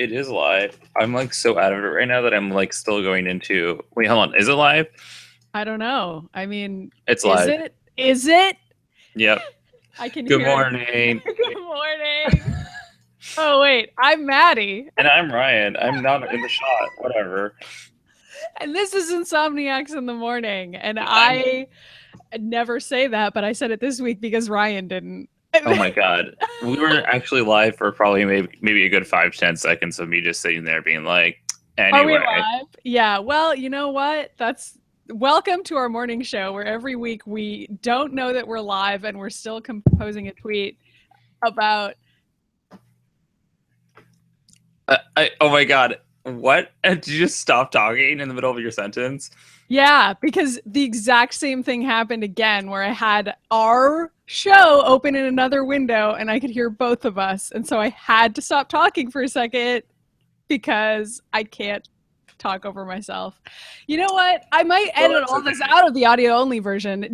It is live. I'm like so out of it right now that I'm like still going into. Wait, hold on. Is it live? I don't know. I mean, It's is live. it? Is it? Yep. I can Good hear morning. it. Good morning. Oh, wait. I'm Maddy. And I'm Ryan. I'm not in the shot. Whatever. And this is Insomniacs in the morning. And I never say that, but I said it this week because Ryan didn't. Oh my god. We were actually live for probably maybe a good 5-10 seconds of me just sitting there being like, Are we anyway. live? Yeah. Well, you know what? Welcome to our morning show where every week we don't know that we're live and we're still composing a tweet about. Oh my god. What? Did you just stop talking in the middle of your sentence? Yeah, because the exact same thing happened again where I had our show open in another window and I could hear both of us. And so I had to stop talking for a second because I can't talk over myself. You know what? I might edit all this out of the audio only version.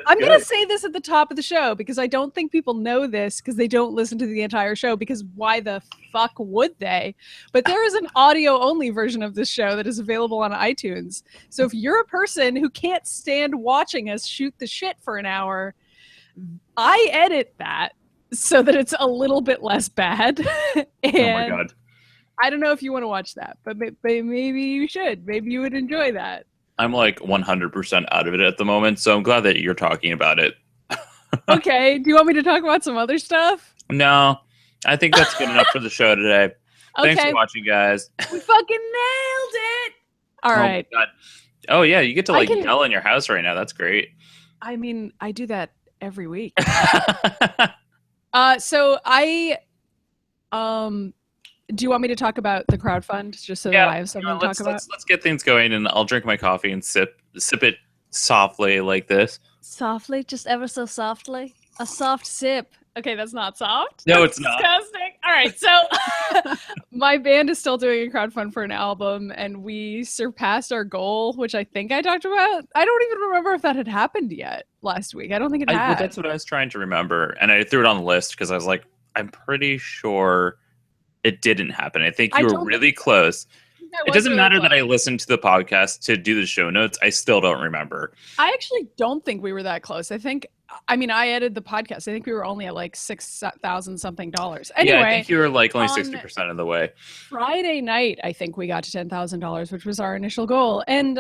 I'm going to say this at the top of the show because I don't think people know this because they don't listen to the entire show, because why the fuck would they? But there is an audio only version of this show that is available on iTunes. So if you're a person who can't stand watching us shoot the shit for an hour, I edit that so that it's a little bit less bad. And oh my god. I don't know if you want to watch that, but maybe you should. Maybe you would enjoy that. I'm like 100% out of it at the moment, so I'm glad that you're talking about it. Okay. Do you want me to talk about some other stuff? No, I think that's good enough for the show today. Okay. Thanks for watching, guys. We fucking nailed it. All right. God. Oh, yeah. You get to yell in your house right now. That's great. I mean, I do that every week. So do you want me to talk about the crowdfund just so that I have something to talk about? Let's get things going, and I'll drink my coffee and sip it softly like this. Softly, just ever so softly. A soft sip. Okay, that's not soft. No, it's not. Disgusting. All right, so my band is still doing a crowdfund for an album, and we surpassed our goal, which I think I talked about. I don't even remember if that had happened yet last week. I don't think it had. That's what I was trying to remember, and I threw it on the list because I was like, I'm pretty sure it didn't happen. I think you were really close. It doesn't matter that I listened to the podcast to do the show notes. I still don't remember. I actually don't think we were that close. I edited the podcast. I think we were only at like $6,000 something. Anyway, yeah, I think you were like only 60% of the way. Friday night, I think we got to $10,000, which was our initial goal. And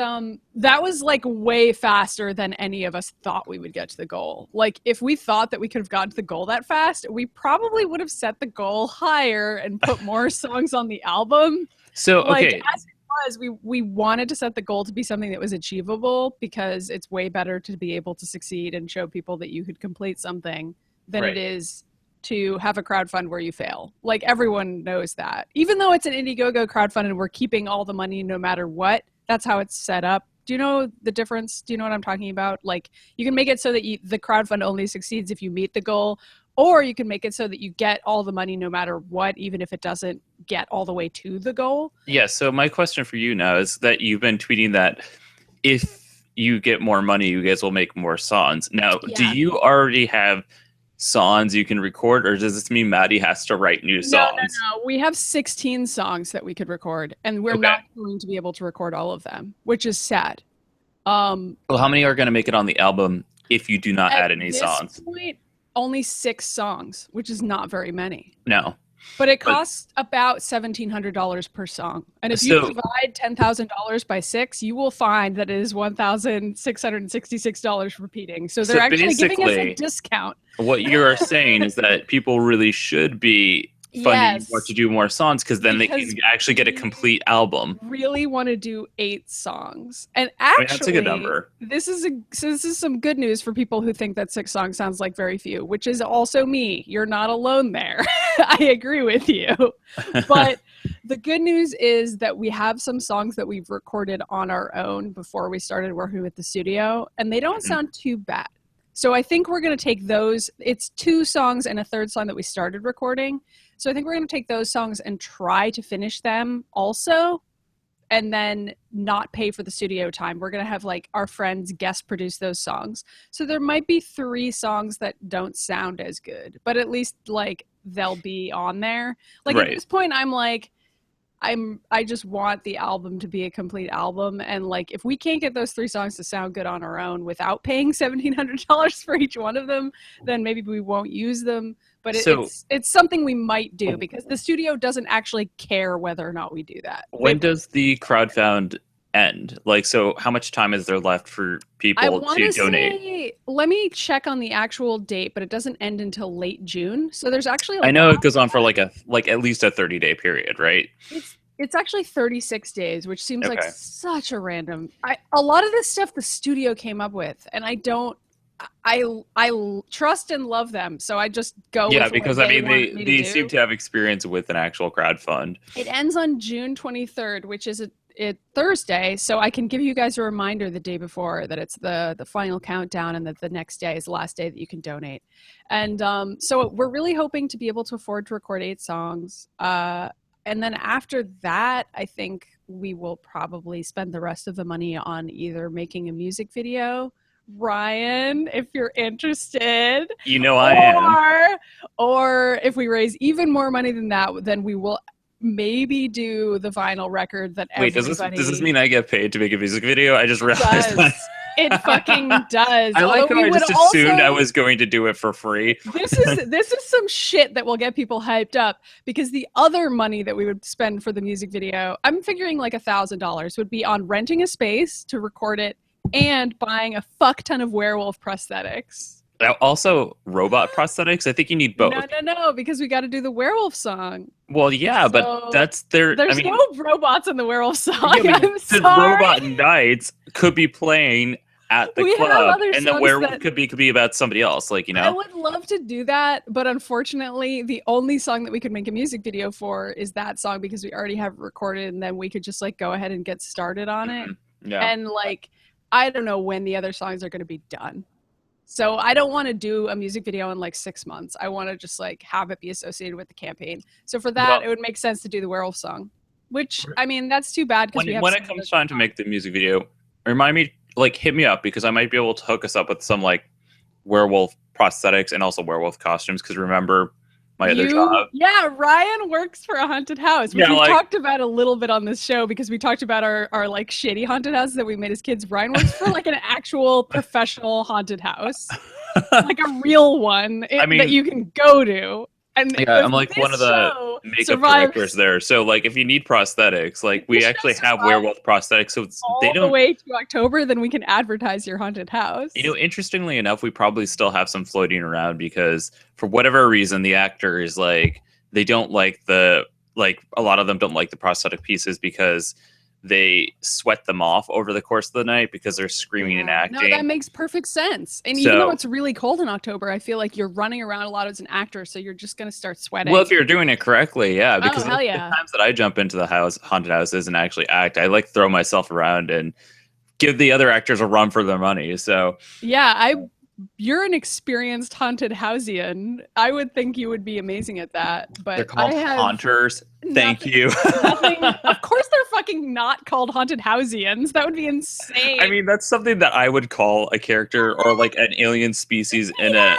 that was like way faster than any of us thought we would get to the goal. Like if we thought that we could have gotten to the goal that fast, we probably would have set the goal higher and put more songs on the album. So, okay. As it was, we wanted to set the goal to be something that was achievable because it's way better to be able to succeed and show people that you could complete something than it is to have a crowdfund where you fail. Like everyone knows that. Even though it's an Indiegogo crowdfund and we're keeping all the money no matter what, that's how it's set up. Do you know the difference? Do you know what I'm talking about? Like you can make it so that the crowdfund only succeeds if you meet the goal, or you can make it so that you get all the money no matter what, even if it doesn't get all the way to the goal. Yeah, so my question for you now is that you've been tweeting that if you get more money, you guys will make more songs. Now, do you already have songs you can record, or does this mean Maddy has to write new songs? No. We have 16 songs that we could record, and we're not going to be able to record all of them, which is sad. Well, how many are going to make it on the album if you do not add any songs? At this point, only 6 songs, which is not very many. No. But it costs about $1,700 per song. And if you divide $10,000 by 6, you will find that it is $1,666 repeating. So they're actually giving us a discount. What you're saying is that people really should be funding more to do more songs because they can actually get a complete album. Really want to do 8 songs. And actually, that's a good number. This is some good news for people who think that 6 songs sounds like very few, which is also me. You're not alone there. I agree with you. But the good news is that we have some songs that we've recorded on our own before we started working with the studio, and they don't sound too bad. So I think we're going to take those. It's 2 songs and a third song that we started recording. So I think we're going to take those songs and try to finish them also, and then not pay for the studio time. We're going to have like our friends guest produce those songs. So there might be 3 songs that don't sound as good, but at least like they'll be on there. Like at this point, I'm like, I just want the album to be a complete album, and like if we can't get those 3 songs to sound good on our own without paying $1,700 for each one of them, then maybe we won't use them. But it's something we might do because the studio doesn't actually care whether or not we do that. When does the crowdfund end? Like, so how much time is there left for people to donate? Let me check on the actual date, but it doesn't end until late June. So there's actually I know it goes on for like at least a 30-day period, right? It's actually 36 days, which seems like such a random. A lot of this stuff the studio came up with, and I trust and love them, so I just go. Yeah, with because I mean they seem to have experience with an actual crowdfund. It ends on June 23rd, which is a Thursday, so I can give you guys a reminder the day before that it's the final countdown, and that the next day is the last day that you can donate. And so we're really hoping to be able to afford to record 8 songs. And then after that, I think we will probably spend the rest of the money on either making a music video, Ryan, if you're interested. You know I am. Or if we raise even more money than that, then we will maybe do the vinyl record that everybody... Wait, does this mean I get paid to make a music video? I just realized that. It fucking does. I like how I just assumed I was going to do it for free. This is some shit that will get people hyped up, because the other money that we would spend for the music video, I'm figuring like $1,000 would be on renting a space to record it and buying a fuck ton of werewolf prosthetics. Also, robot prosthetics? I think you need both. No, because we got to do the werewolf song. Well, yeah, so but there's no robots in the werewolf song. Yeah, the robot knights could be playing at the club, and the werewolf could be about somebody else. Like, you know, I would love to do that, but unfortunately, the only song that we could make a music video for is that song, because we already have it recorded, and then we could just like go ahead and get started on it. Yeah. And like, I don't know when the other songs are going to be done. So I don't want to do a music video in like 6 months. I want to just like have it be associated with the campaign. So for that, it would make sense to do the werewolf song, which, I mean, that's too bad. When it comes time to make the music video, remind me, like, hit me up, because I might be able to hook us up with some like werewolf prosthetics and also werewolf costumes. Because remember my other job? Yeah, Ryan works for a haunted house, which we've talked about a little bit on this show, because we talked about our like shitty haunted houses that we made as kids. Ryan works for like an actual professional haunted house, like a real one that you can go to. And yeah, I'm like one of the makeup directors there. So like, if you need prosthetics, like we actually have werewolf prosthetics. So they don't. All the way to October, then we can advertise your haunted house. You know, interestingly enough, we probably still have some floating around, because for whatever reason, the actors like they don't like a lot of them don't like the prosthetic pieces, because they sweat them off over the course of the night because they're screaming and acting. No, that makes perfect sense. And even though it's really cold in October, I feel like you're running around a lot as an actor, so you're just going to start sweating. Well, if you're doing it correctly, yeah. Because the times that I jump into the haunted houses and actually act, I like throw myself around and give the other actors a run for their money. So yeah, you're an experienced haunted houseian. I would think you would be amazing at that. But they're called haunters. Thank you. Of course they're fucking not called haunted houseians. That would be insane. I mean, that's something that I would call a character, or like an alien species in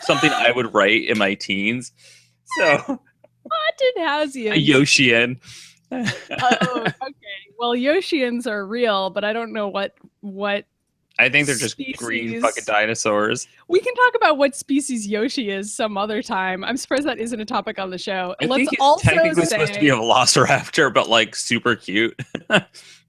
something I would write in my teens. So haunted housians. A Yoshian. Oh, okay. Well, Yoshians are real, but I don't know what I think they're just green fucking dinosaurs. We can talk about what species Yoshi is some other time. I'm surprised that isn't a topic on the show. I think he's technically supposed to be a velociraptor, but like super cute.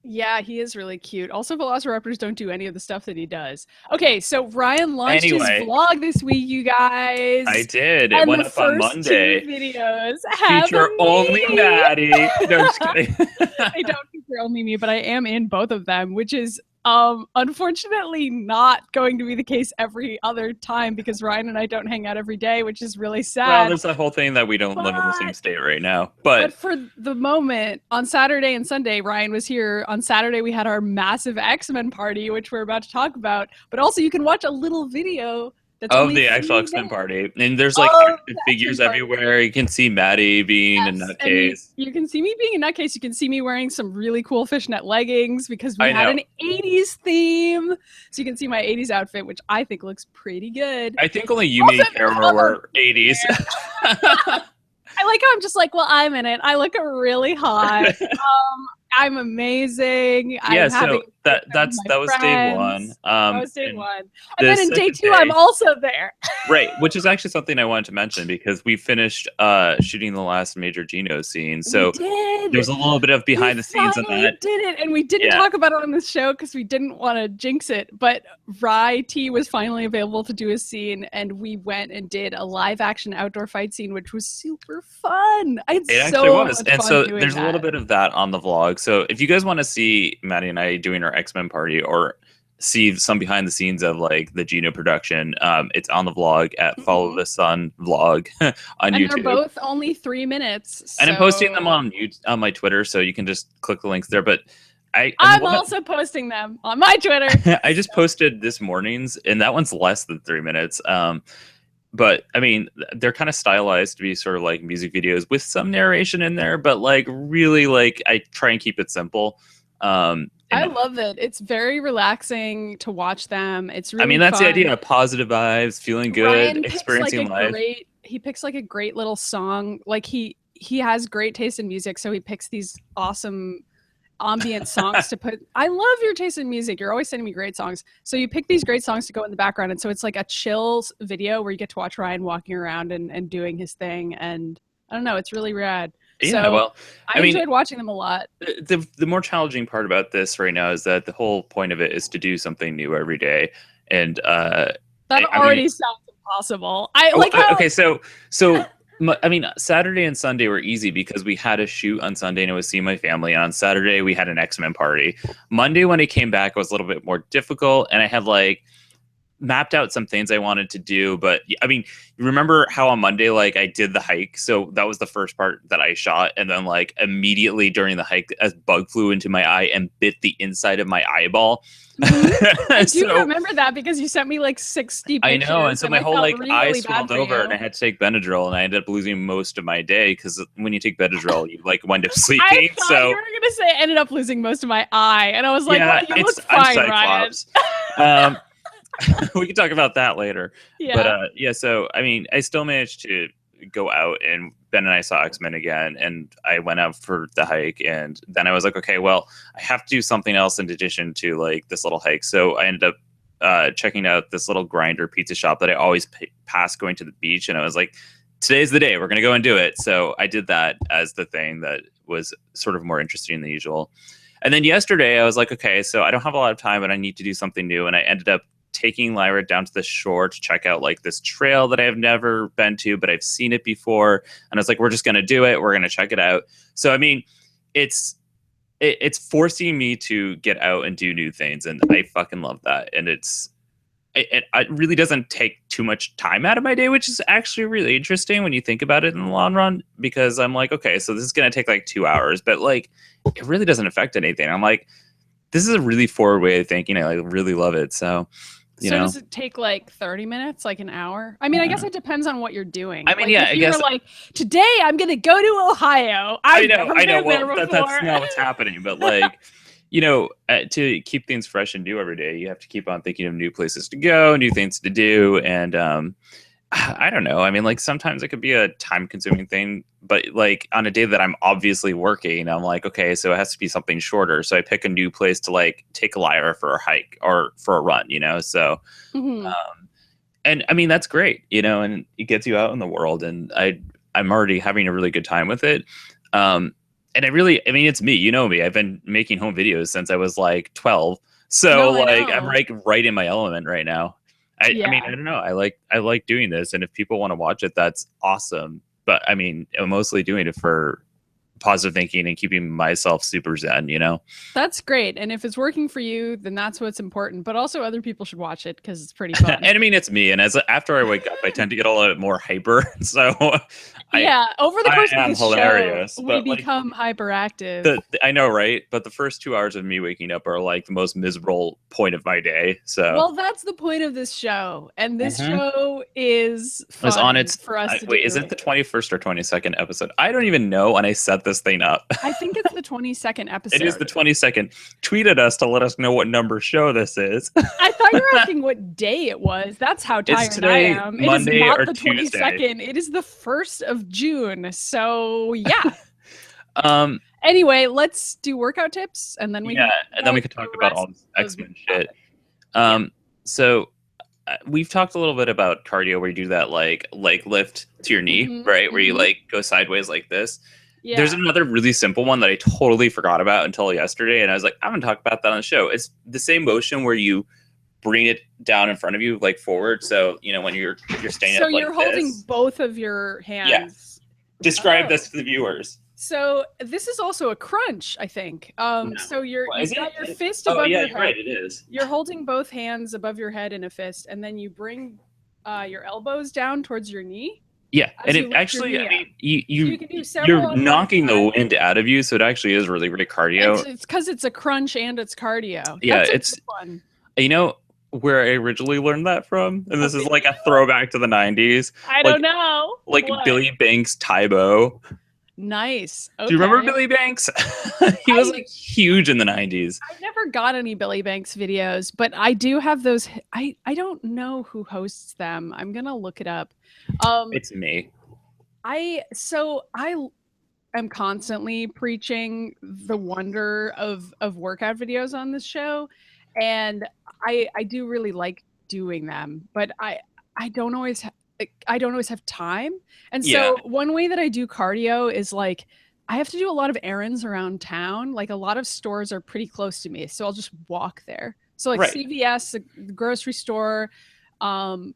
Yeah, he is really cute. Also, velociraptors don't do any of the stuff that he does. Okay, so Ryan launched his vlog this week, you guys. I did. It went up on Monday. 2 videos feature only Maddy. No, just kidding. They don't feature only me, but I am in both of them, which is unfortunately not going to be the case every other time, because Ryan and I don't hang out every day, which is really sad. Well, there's that whole thing that we don't live in the same state right now. But for the moment, on Saturday and Sunday, Ryan was here. On Saturday, we had our massive X-Men party, which we're about to talk about. But also, you can watch a little video of the actual X-Men party. And there's like figures everywhere. You can see Maddy being a nutcase. You can see me being a nutcase. You can see me wearing some really cool fishnet leggings, because we had an 80s theme. So you can see my 80s outfit, which I think looks pretty good. I think only you, me, and Carol were 80s. I like how I'm just like, well, I'm in it. I look really hot. I'm amazing. Yeah, I'm having so that was day one. That was day one. And then in day two, day, I'm also there. Right, which is actually something I wanted to mention because we finished shooting the last major GENO scene. So there's a little bit of behind the scenes on that. We did it, and we didn't talk about it on this show because we didn't want to jinx it. But Rye T was finally available to do a scene, and we went and did a live action outdoor fight scene, which was super fun. It actually was. And so there's a little bit of that on the vlog. So if you guys want to see Maddy and I doing our X-Men party or see some behind the scenes of like the GENO production, it's on the vlog at Follow the Sun vlog on YouTube. They're both only 3 minutes. So... And I'm posting them on my Twitter, so you can just click the links there. But I'm also posting them on my Twitter. I just posted this morning's, and that one's less than 3 minutes. But I mean, they're kind of stylized to be sort of like music videos with some narration in there, but like really like I try and keep it simple. I love it. It's very relaxing to watch them. It's really that's fun. the idea of positive vibes, feeling good, Ryan experiencing life. He picks like a great little song. Like he has great taste in music, so he picks these awesome ambient songs to put. I love your taste in music. You're always sending me great songs. So you pick these great songs to go in the background, and so it's like a chill video where you get to watch Ryan walking around and doing his thing. And I don't know, it's really rad. Yeah, so well, I enjoyed watching them a lot. The more challenging part about this right now is that the whole point of it is to do something new every day, and that already sounds impossible. Okay, so I mean, Saturday and Sunday were easy because we had a shoot on Sunday and I was seeing my family. And on Saturday we had an X-Men party. Monday when I came back was a little bit more difficult, and I had like mapped out some things I wanted to do. But I mean, you remember how on Monday, like I did the hike. So that was the first part that I shot. And then like immediately during the hike, a bug flew into my eye and bit the inside of my eyeball. Mm-hmm. I do remember that because you sent me like 60 pictures. I know. And so my whole like really eye swelled over and I had to take Benadryl, and I ended up losing most of my day because when you take Benadryl, you like wind up sleeping. I thought you were going to say I ended up losing most of my eye. And I was like, well, you look fine, Ryan. We can talk about that later. Yeah. But so I mean, I still managed to go out, and Ben and I saw X-Men again, and I went out for the hike, and then I was like, okay, well, I have to do something else in addition to like this little hike. So I ended up checking out this little grinder pizza shop that I always pass going to the beach, and I was like, today's the day, we're gonna go and do it. So I did that as the thing that was sort of more interesting than usual. And then yesterday I was like, okay, so I don't have a lot of time, but I need to do something new, and I ended up taking Lyra down to the shore to check out like this trail that I've never been to, but I've seen it before. And I was like, we're just going to do it. We're going to check it out. So, I mean, it's forcing me to get out and do new things. And I fucking love that. And it really doesn't take too much time out of my day, which is actually really interesting when you think about it in the long run, because I'm like, okay, so this is going to take like 2 hours, but like, it really doesn't affect anything. I'm like, this is a really forward way of thinking. I like really love it. So, does it take like 30 minutes, like an hour? I mean, I guess it depends on what you're doing. I mean, like, I guess like, today I'm going to go to Ohio. I know. Well, that's not what's happening. But like, to keep things fresh and new every day, you have to keep on thinking of new places to go, new things to do. And I don't know. I mean, like sometimes it could be a time consuming thing, but like on a day that I'm obviously working, I'm like, okay, so it has to be something shorter. So I pick a new place to like take Lyra for a hike or for a run, So, and I mean, that's great, and it gets you out in the world, and I'm already having a really good time with it. And it's me, me. I've been making home videos since I was like 12. So I'm like right in my element right now. I mean, I don't know. I like doing this, and if people want to watch it, that's awesome. But I mean, I'm mostly doing it for positive thinking and keeping myself super zen, That's great. And if it's working for you, then that's what's important. But also other people should watch it because it's pretty fun. And I mean, it's me. And after I wake up, I tend to get a little bit more hyper. So over the course of this hilarious, show, we become hyperactive. I know, right? But the first 2 hours of me waking up are like the most miserable point of my day. So well, that's the point of this show. And this show is fun on its for us to wait, do. is it the 21st or 22nd episode? I don't even know. And I set this this thing up. I think it's the 22nd episode. It is the 22nd. Tweet at us to let us know what number show this is. I thought you were asking what day it was. That's how tired It's today, I am. Monday it is not or the 22nd. Tuesday. It is the 1st of June. So yeah. Um. Anyway, let's do workout tips, and then we and then we could talk about all this X-Men shit. So we've talked a little bit about cardio where you do that like leg lift to your knee, right? Where you like go sideways like this. Yeah. There's another really simple one that I totally forgot about until yesterday, and I was like, I'm gonna talk about that on the show. It's the same motion where you bring it down in front of you, like forward. So when you're staying up like this. So you're holding both of your hands. Yeah. Describe this to the viewers. So this is also a crunch, I think. So you've got your fist above your head. Right, it is. You're holding both hands above your head in a fist, and then you bring your elbows down towards your knee. Yeah, and it actually, I mean, you're knocking the wind out of you, so it actually is really, really cardio. It's because it's a crunch and it's cardio. Yeah, it's fun. Where I originally learned that from, and this is like a throwback to the 90s. I don't know. Like Billy Banks' Tybo. Nice. Okay. Do you remember Billy Banks? He was like huge in the 90s. I never got any Billy Banks videos, but I do have those. I don't know who hosts them. I'm gonna look it up. It's me. I am constantly preaching the wonder of workout videos on this show, and I do really like doing them, but I don't always have time. And so one way that I do cardio is like I have to do a lot of errands around town. Like a lot of stores are pretty close to me, so I'll just walk there. So like CVS, the grocery store, grabbing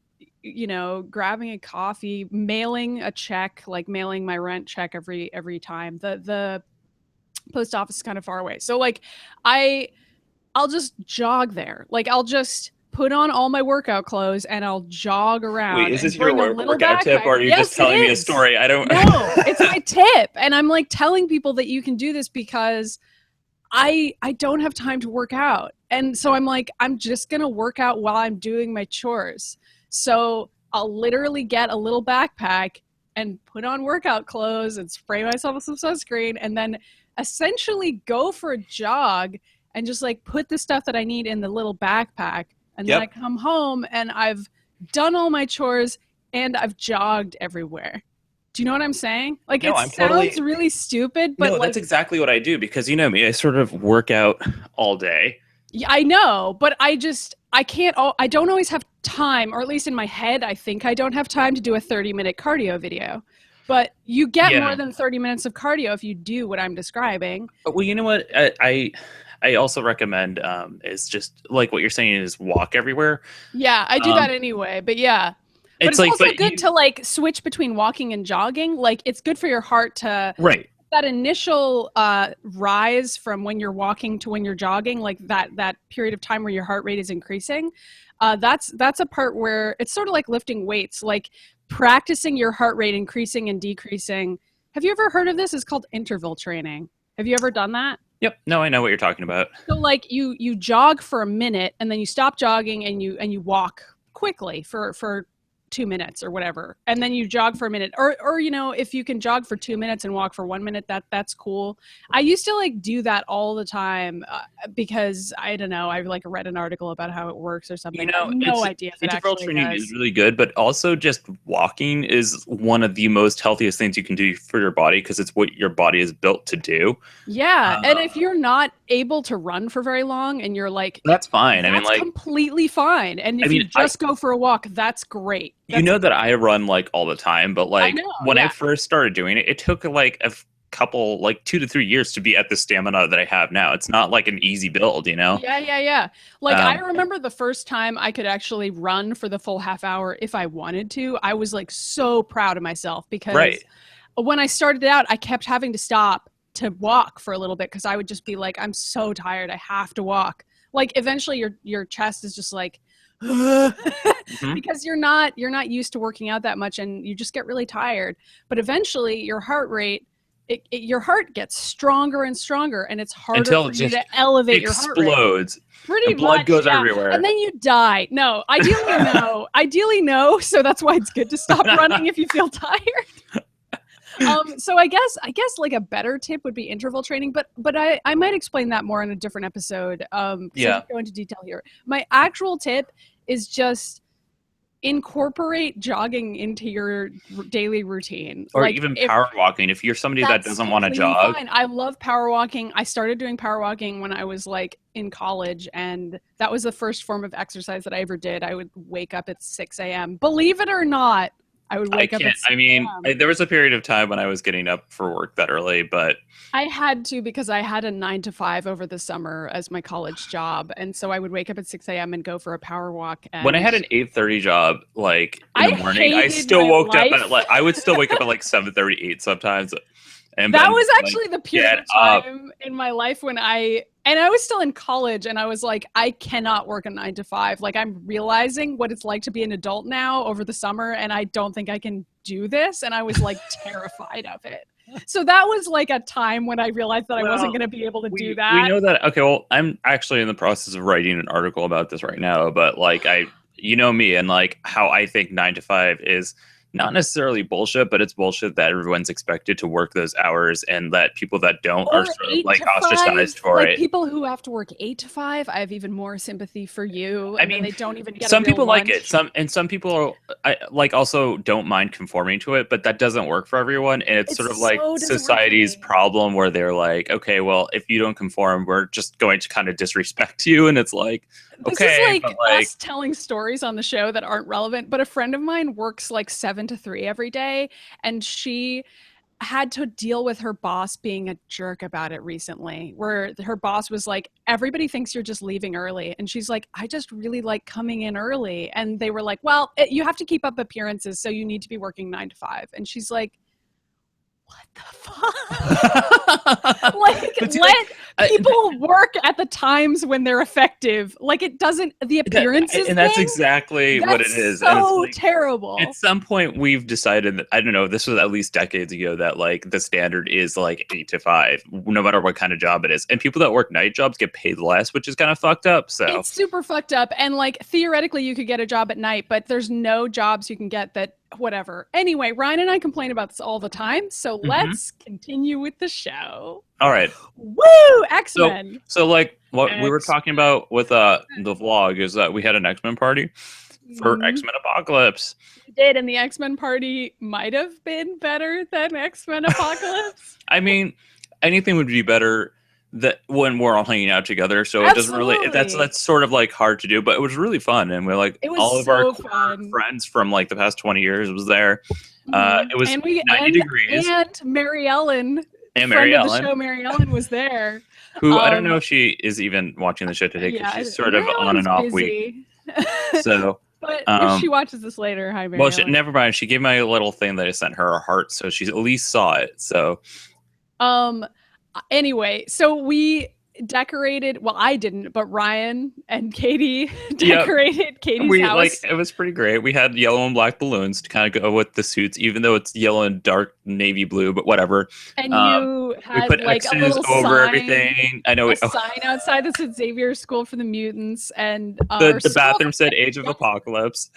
a coffee, mailing a check, like mailing my rent check every time. The post office is kind of far away. So like I'll just jog there. Like I'll just put on all my workout clothes and I'll jog around. Wait, is this your workout tip, or are you just telling me a story? I don't know. No, it's my tip. And I'm like telling people that you can do this because I don't have time to work out. And so I'm like, I'm just going to work out while I'm doing my chores. So I'll literally get a little backpack and put on workout clothes and spray myself with some sunscreen and then essentially go for a jog and just like put the stuff that I need in the little backpack. And then I come home and I've done all my chores and I've jogged everywhere. Do you know what I'm saying? Like it sounds really stupid, but that's exactly what I do because you know me, I sort of work out all day. Yeah, I know, but I don't always have time, or at least in my head, I think I don't have time to do a 30-minute cardio video. But you get more than 30 minutes of cardio if you do what I'm describing. Well, you know what? I also recommend is just like what you're saying is walk everywhere. Yeah, I do that anyway, but yeah. But it's also good to like switch between walking and jogging. Like it's good for your heart to that initial rise from when you're walking to when you're jogging, like that period of time where your heart rate is increasing. That's a part where it's sort of like lifting weights, like practicing your heart rate increasing and decreasing. Have you ever heard of this? It's called interval training. Have you ever done that? Yep. No, I know what you're talking about. So like you jog for a minute and then you stop jogging and you walk quickly for 2 minutes or whatever. And then you jog for a minute or if you can jog for 2 minutes and walk for 1 minute, that's cool. I used to like do that all the time because I don't know. I like read an article about how it works or something. I have no idea if it interval training is really good, but also just walking is one of the most healthiest things you can do for your body because it's what your body is built to do. Yeah. And if you're not able to run for very long and you're like, that's fine. That's completely fine. And if you just go for a walk, that's great. You know that I run like all the time, but like when I first started doing it, it took like a couple, like 2 to 3 years to be at the stamina that I have now. It's not like an easy build, you know? Yeah. Like I remember the first time I could actually run for the full half hour if I wanted to. I was like so proud of myself because when I started out, I kept having to stop to walk for a little bit because I would just be like, I'm so tired. I have to walk. Like eventually your chest is just like, because you're not used to working out that much and you just get really tired. But eventually your heart rate, your heart gets stronger and stronger and it's harder for you to elevate your heart rate. Explodes. Pretty much. Blood goes everywhere. And then you die. No, ideally no. So that's why it's good to stop running if you feel tired. So I guess like a better tip would be interval training, but I might explain that more in a different episode. So I won't go into detail here. My actual tip is just incorporate jogging into your daily routine, or like even power walking if you're somebody that doesn't want to jog. Fine. I love power walking. I started doing power walking when I was like in college, and that was the first form of exercise that I ever did. I would wake up at 6 a.m. Believe it or not, I would wake up at 6 a.m. There was a period of time when I was getting up for work that early, but I had to because I had a 9 to 5 over the summer as my college job, and so I would wake up at 6 a.m. and go for a power walk. And when I had an 8:30 job, like in the morning, I still woke up at like I would still wake up at like 7:30, 8 sometimes. And that was actually the period of time in my life when I was still in college, and I was like, I cannot work a 9 to 5. Like, I'm realizing what it's like to be an adult now over the summer, and I don't think I can do this. And I was like terrified of it. So that was like a time when I realized that I wasn't going to be able to do that. We know that. Okay, well, I'm actually in the process of writing an article about this right now, but like you know me and like how I think 9 to 5 is not necessarily bullshit, but it's bullshit that everyone's expected to work those hours and that people that don't are sort of like ostracized for it. People who have to work 8 to 5, I have even more sympathy for you. I mean, they don't even get some people lunch. like it. Some people like also don't mind conforming to it, but that doesn't work for everyone. And it's sort of like society's problem where they're like, okay, well, if you don't conform, we're just going to kind of disrespect you. And it's like, this is like us telling stories on the show that aren't relevant, but a friend of mine works like 7 to 3 every day, and she had to deal with her boss being a jerk about it recently, where her boss was like, everybody thinks you're just leaving early, and she's like, I just really like coming in early. And they were like, well, you have to keep up appearances, so you need to be working 9 to 5. And she's like, what the fuck? Let people work at the times when they're effective. Like, it doesn't, the appearances and that's exactly what it is. So like, terrible. At some point we've decided that, I don't know, this was at least decades ago, that like the standard is like 8 to 5, no matter what kind of job it is. And people that work night jobs get paid less, which is kind of fucked up. So it's super fucked up. And like, theoretically you could get a job at night, but there's no jobs you can get that whatever. Anyway, Ryan and I complain about this all the time, so let's continue with the show. All right. Woo! X-Men. So like what we were talking about with the vlog is that we had an X-Men party for X-Men Apocalypse. We did, and the X-Men party might have been better than X-Men Apocalypse. I mean, anything would be better that when we're all hanging out together, so it doesn't really that's sort of like hard to do, but it was really fun, and we're like all of our friends from like the past 20 years was there. It was 90 degrees, and Mary Ellen of the show, Mary Ellen was there, who I don't know if she is even watching the show today because she's sort of on and off busy. Week. So but if she watches this later, hi Mary Ellen. Never mind, she gave me a little thing that I sent her a heart, so she at least saw it. So anyway, so we decorated, well, I didn't, but Ryan and Katie decorated Katie's house. Like, it was pretty great. We had yellow and black balloons to kind of go with the suits, even though it's yellow and dark navy blue, but whatever. And you had we put like X's a little over sign, everything. I know a sign outside that said Xavier School for the Mutants, and the bathroom said Age of Apocalypse.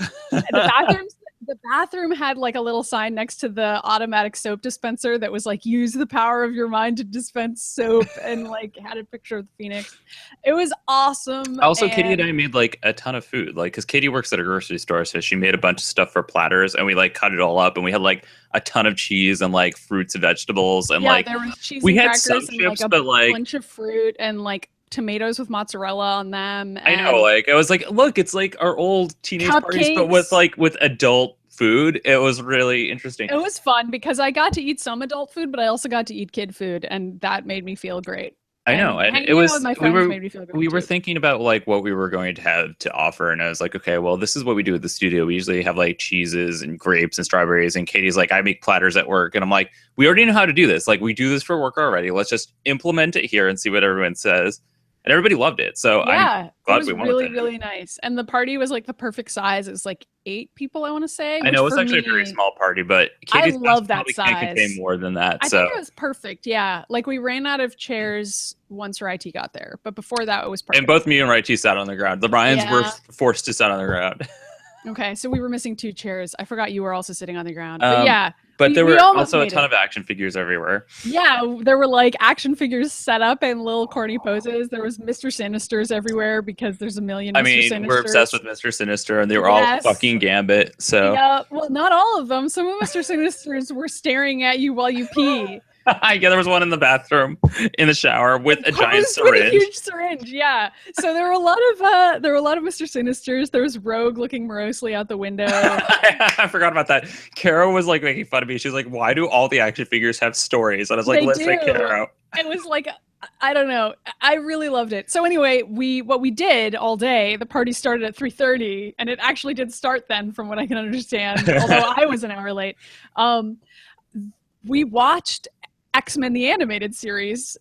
The bathroom had like a little sign next to the automatic soap dispenser that was like, use the power of your mind to dispense soap, and like had a picture of the Phoenix. It was awesome. Also, Katie and I made like a ton of food, like, because Katie works at a grocery store, so she made a bunch of stuff for platters, and we like cut it all up, and we had like a ton of cheese and like fruits and vegetables, and like there was cheese we and had some chips, and, like, but like a bunch of fruit and like tomatoes with mozzarella on them. And I know, like I was like, look, it's like our old teenage parties, but with adult food. It was really interesting. It was fun because I got to eat some adult food, but I also got to eat kid food, and that made me feel great. I know, and it was we were thinking about like what we were going to have to offer, and I was like, okay, well, this is what we do at the studio. We usually have like cheeses and grapes and strawberries, and Katie's like, I make platters at work, and I'm like, we already know how to do this. Like, we do this for work already. Let's just implement it here and see what everyone says. And everybody loved it. So I'm glad we went with it. Really nice. And the party was like the perfect size. It was like 8 people, I want to say. I know, it was actually a very small party, but Katie's I love that size. Can't contain more than that. I think it was perfect. Yeah. Like, we ran out of chairs once her IT got there. But before that, it was perfect. And both me and IT sat on the ground. The Ryans were forced to sit on the ground. Okay, so we were missing 2 chairs. I forgot you were also sitting on the ground. But yeah. But there were also a ton of action figures everywhere. Yeah, there were like action figures set up in little corny poses. There was Mr. Sinisters everywhere because there's a million Mr. Sinisters. We're obsessed with Mr. Sinister, and they were all fucking Gambit. So yeah, well, not all of them. Some of Mr. Sinisters were staring at you while you pee. Yeah, there was one in the bathroom, in the shower, with a giant syringe. With a huge syringe, yeah. So there were a lot of Mr. Sinisters. There was Rogue looking morosely out the window. I forgot about that. Caro was like making fun of me. She was like, "Why do all the action figures have stories?" And I was like, "Listen, Caro." It was like, I don't know. I really loved it. So anyway, what we did all day, the party started at 3:30, and it actually did start then, from what I can understand. Although I was an hour late. We watched X-Men the Animated Series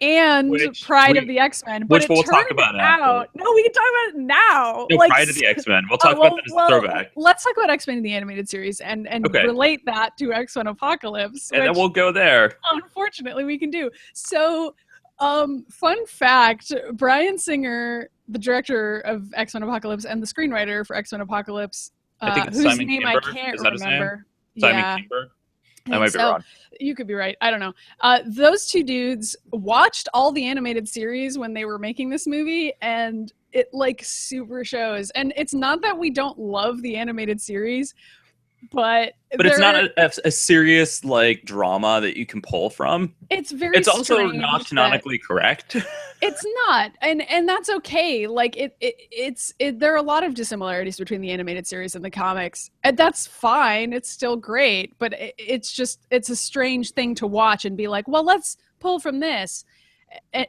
and Pryde of the X-Men, but we'll talk about out. No, we can talk about it now. No, Pryde of the X-Men. We'll talk about that as a throwback. Let's talk about X-Men the Animated Series and relate that to X-Men Apocalypse. And then we'll go there. Unfortunately, we can do. So, fun fact, Bryan Singer, the director of X-Men Apocalypse and the screenwriter for X-Men Apocalypse, I think it's whose Simon name Kinberg. I can't Is that remember. Simon Kinberg? I might be wrong. You could be right. I don't know. Those 2 dudes watched all the animated series when they were making this movie, and it like super shows. And it's not that we don't love the animated series, but it's not a serious like drama that you can pull from. It's also not canonically correct. It's not, and that's okay. Like there are a lot of dissimilarities between the animated series and the comics, and that's fine. It's still great, but it's a strange thing to watch and be like, well, let's pull from this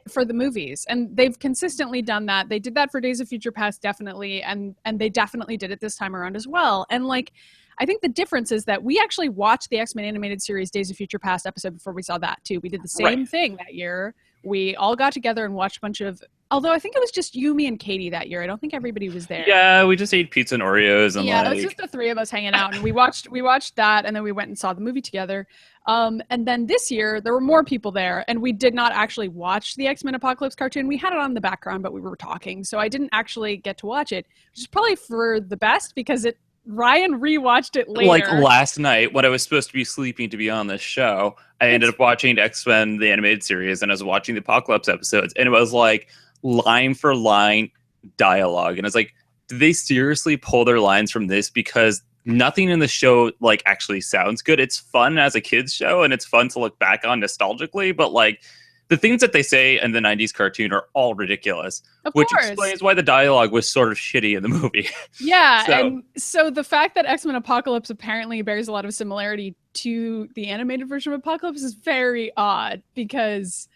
for the movies. And they've consistently done that. They did that for Days of Future Past, definitely, and they definitely did it this time around as well. And like, I think the difference is that we actually watched the X-Men animated series Days of Future Past episode before we saw that too. We did the same thing that year. We all got together and watched a bunch of, although I think it was just you, me, and Katie that year. I don't think everybody was there. Yeah, we just ate pizza and Oreos. And it was just the 3 of us hanging out. And we watched that, and then we went and saw the movie together. And then this year, there were more people there, and we did not actually watch the X-Men Apocalypse cartoon. We had it on in the background, but we were talking. So I didn't actually get to watch it, which is probably for the best because Ryan rewatched it later. Like last night, when I was supposed to be sleeping to be on this show, I ended up watching X-Men the animated series, and I was watching the Apocalypse episodes, and it was like line for line dialogue, and I was like, did they seriously pull their lines from this? Because nothing in the show like actually sounds good. It's fun as a kids show, and it's fun to look back on nostalgically, but like the things that they say in the 90s cartoon are all ridiculous, which explains why the dialogue was sort of shitty in the movie. Yeah, and so the fact that X-Men Apocalypse apparently bears a lot of similarity to the animated version of Apocalypse is very odd, because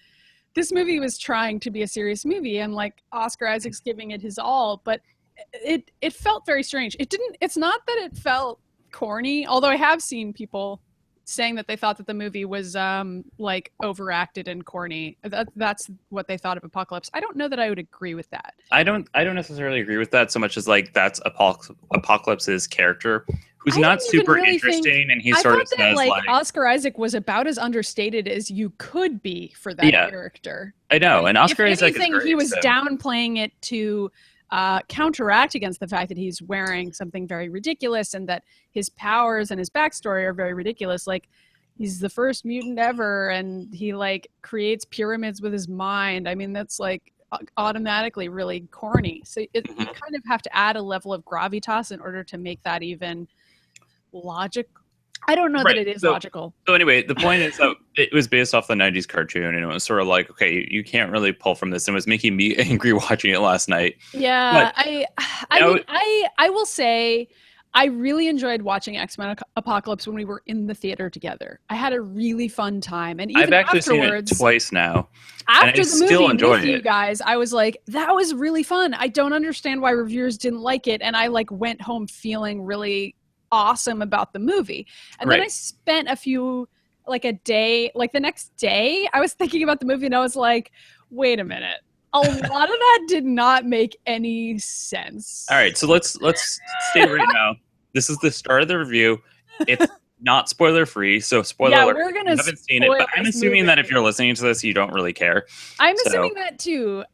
this movie was trying to be a serious movie, and like Oscar Isaac's giving it his all, but it felt very strange. It's not that it felt corny, although I have seen people saying that they thought that the movie was like overacted and corny. That's what they thought of Apocalypse. I don't know that I would agree with that. I don't necessarily agree with that so much as like that's Apocalypse's character, who's not super interesting, and he sort of says like Oscar Isaac was about as understated as you could be for that character. I know, and Oscar Isaac is great, he was downplaying it to counteract against the fact that he's wearing something very ridiculous and that his powers and his backstory are very ridiculous. Like, he's the first mutant ever, and he like creates pyramids with his mind. I mean, that's like automatically really corny. So you kind of have to add a level of gravitas in order to make that even logic. I don't know that it is logical. So anyway, the point is that it was based off the 90s cartoon, and it was sort of like, okay, you can't really pull from this, and it was making me angry watching it last night. Yeah, but, I will say I really enjoyed watching X-Men Apocalypse when we were in the theater together. I had a really fun time, and even I've actually afterwards, seen it twice now. After the movie with you guys, I was like, that was really fun. I don't understand why reviewers didn't like it, and I like went home feeling really awesome about the movie. And then I spent a day, like the next day, I was thinking about the movie, and I was like, wait a minute. A lot of that did not make any sense. All right, so let's stay right now. This is the start of the review. It's not spoiler free, so spoiler Yeah, alert. we're gonna You haven't seen it, but I'm this assuming that movie. if you're listening to this, you don't really care. I'm assuming that too,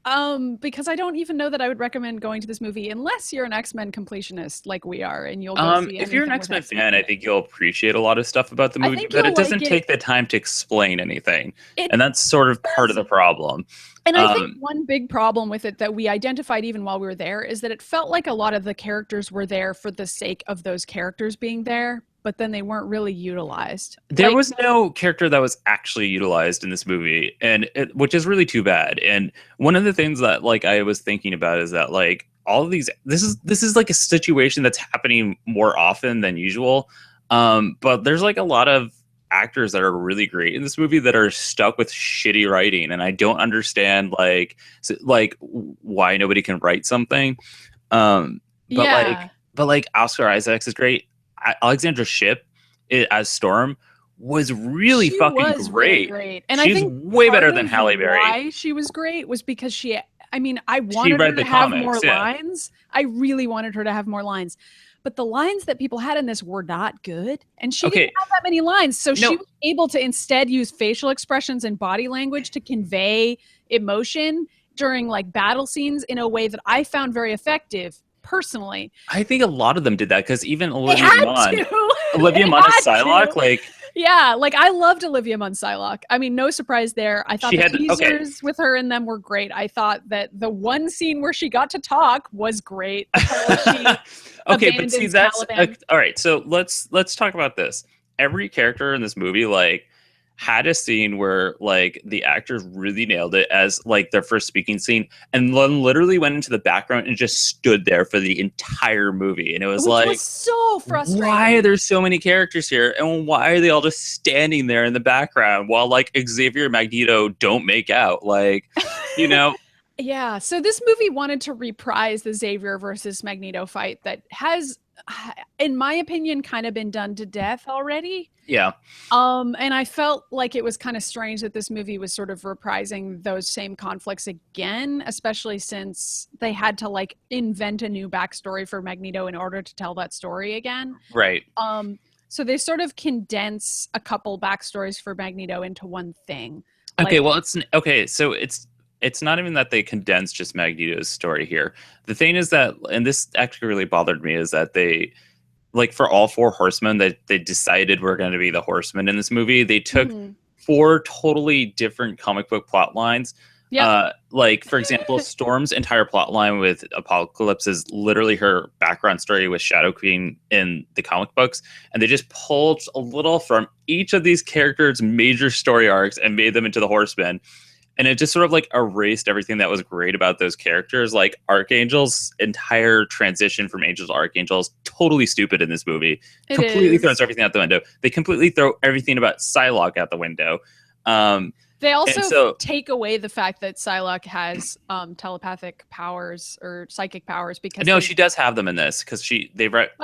because I don't even know that I would recommend going to this movie unless you're an X-Men completionist like we are, and you'll go see if you're an anything with X-Men X-Men fan, in I it. think you'll appreciate a lot of stuff about the I movie, think but you'll it doesn't like take it. the time to explain anything. It And that's sort of part of the problem. And I think one big problem with it that we identified even while we were there is that it felt like a lot of the characters were there for the sake of those characters being there, but then they weren't really utilized. There was no character that was actually utilized in this movie, and which is really too bad. And one of the things that like I was thinking about is that like all of these, this is like a situation that's happening more often than usual. But there's like a lot of actors that are really great in this movie that are stuck with shitty writing, and I don't understand like why nobody can write something. But like Oscar Isaacs is great. Alexandra Shipp as Storm was really fucking great. Really great. And she's I think way better than Halle Berry. Why she was great was because I wanted her to have more lines. I really wanted her to have more lines. But the lines that people had in this were not good. And she didn't have that many lines. So she was able to instead use facial expressions and body language to convey emotion during like battle scenes in a way that I found very effective personally. I think a lot of them did that because even Olivia Munn as Psylocke, I loved Olivia Munn Psylocke. I mean, no surprise there. I thought the teasers with her in them were great. I thought that the one scene where she got to talk was great. Okay, but see, that's all right. So let's talk about this. Every character in this movie like had a scene where like the actors really nailed it as like their first speaking scene, and then literally went into the background and just stood there for the entire movie. And it was was so frustrating. Why are there so many characters here, and why are they all just standing there in the background while like Xavier and Magneto don't make out? Like, you know. Yeah, so this movie wanted to reprise the Xavier versus Magneto fight that has, in my opinion, kind of been done to death already. Yeah. And I felt like it was kind of strange that this movie was sort of reprising those same conflicts again, especially since they had to like invent a new backstory for Magneto in order to tell that story again. Right. So they sort of condense a couple backstories for Magneto into one thing. Okay, so it's not even that they condensed just Magneto's story here. The thing is that, and this actually really bothered me, is that they, like for all four horsemen that they decided were going to be the horsemen in this movie, they took four totally different comic book plot lines. Yeah. Like, for example, Storm's entire plot line with Apocalypse is literally her background story with Shadow Queen in the comic books. And they just pulled a little from each of these characters' major story arcs and made them into the horsemen. And it just sort of like erased everything that was great about those characters. Like Archangel's entire transition from Angel to Archangel is totally stupid in this movie. Completely throws everything out the window. They completely throw everything about Psylocke out the window. They also take away the fact that Psylocke has telepathic powers or psychic powers because she does have them in this because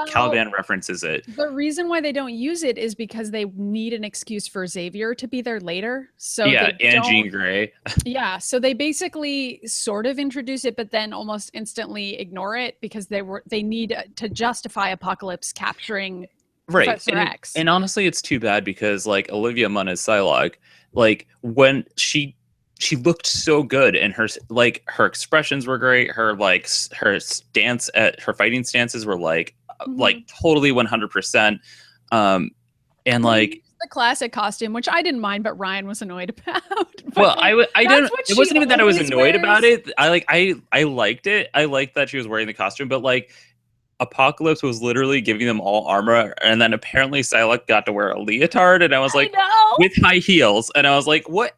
Caliban references it. The reason why they don't use it is because they need an excuse for Xavier to be there later. So and Jean Grey. Yeah, so they basically sort of introduce it, but then almost instantly ignore it because they need to justify Apocalypse capturing Professor X. And honestly, it's too bad because like Olivia Munn as Psylocke, like when she looked so good and her expressions were great, her fighting stances were like totally 100%, and like the classic costume, which I didn't mind, but Ryan was annoyed about. Well, it wasn't even that I was annoyed about it. I liked it. I liked that she was wearing the costume, but like Apocalypse was literally giving them all armor, and then apparently Psylocke got to wear a leotard, and I was like, with high heels, and I was like, what?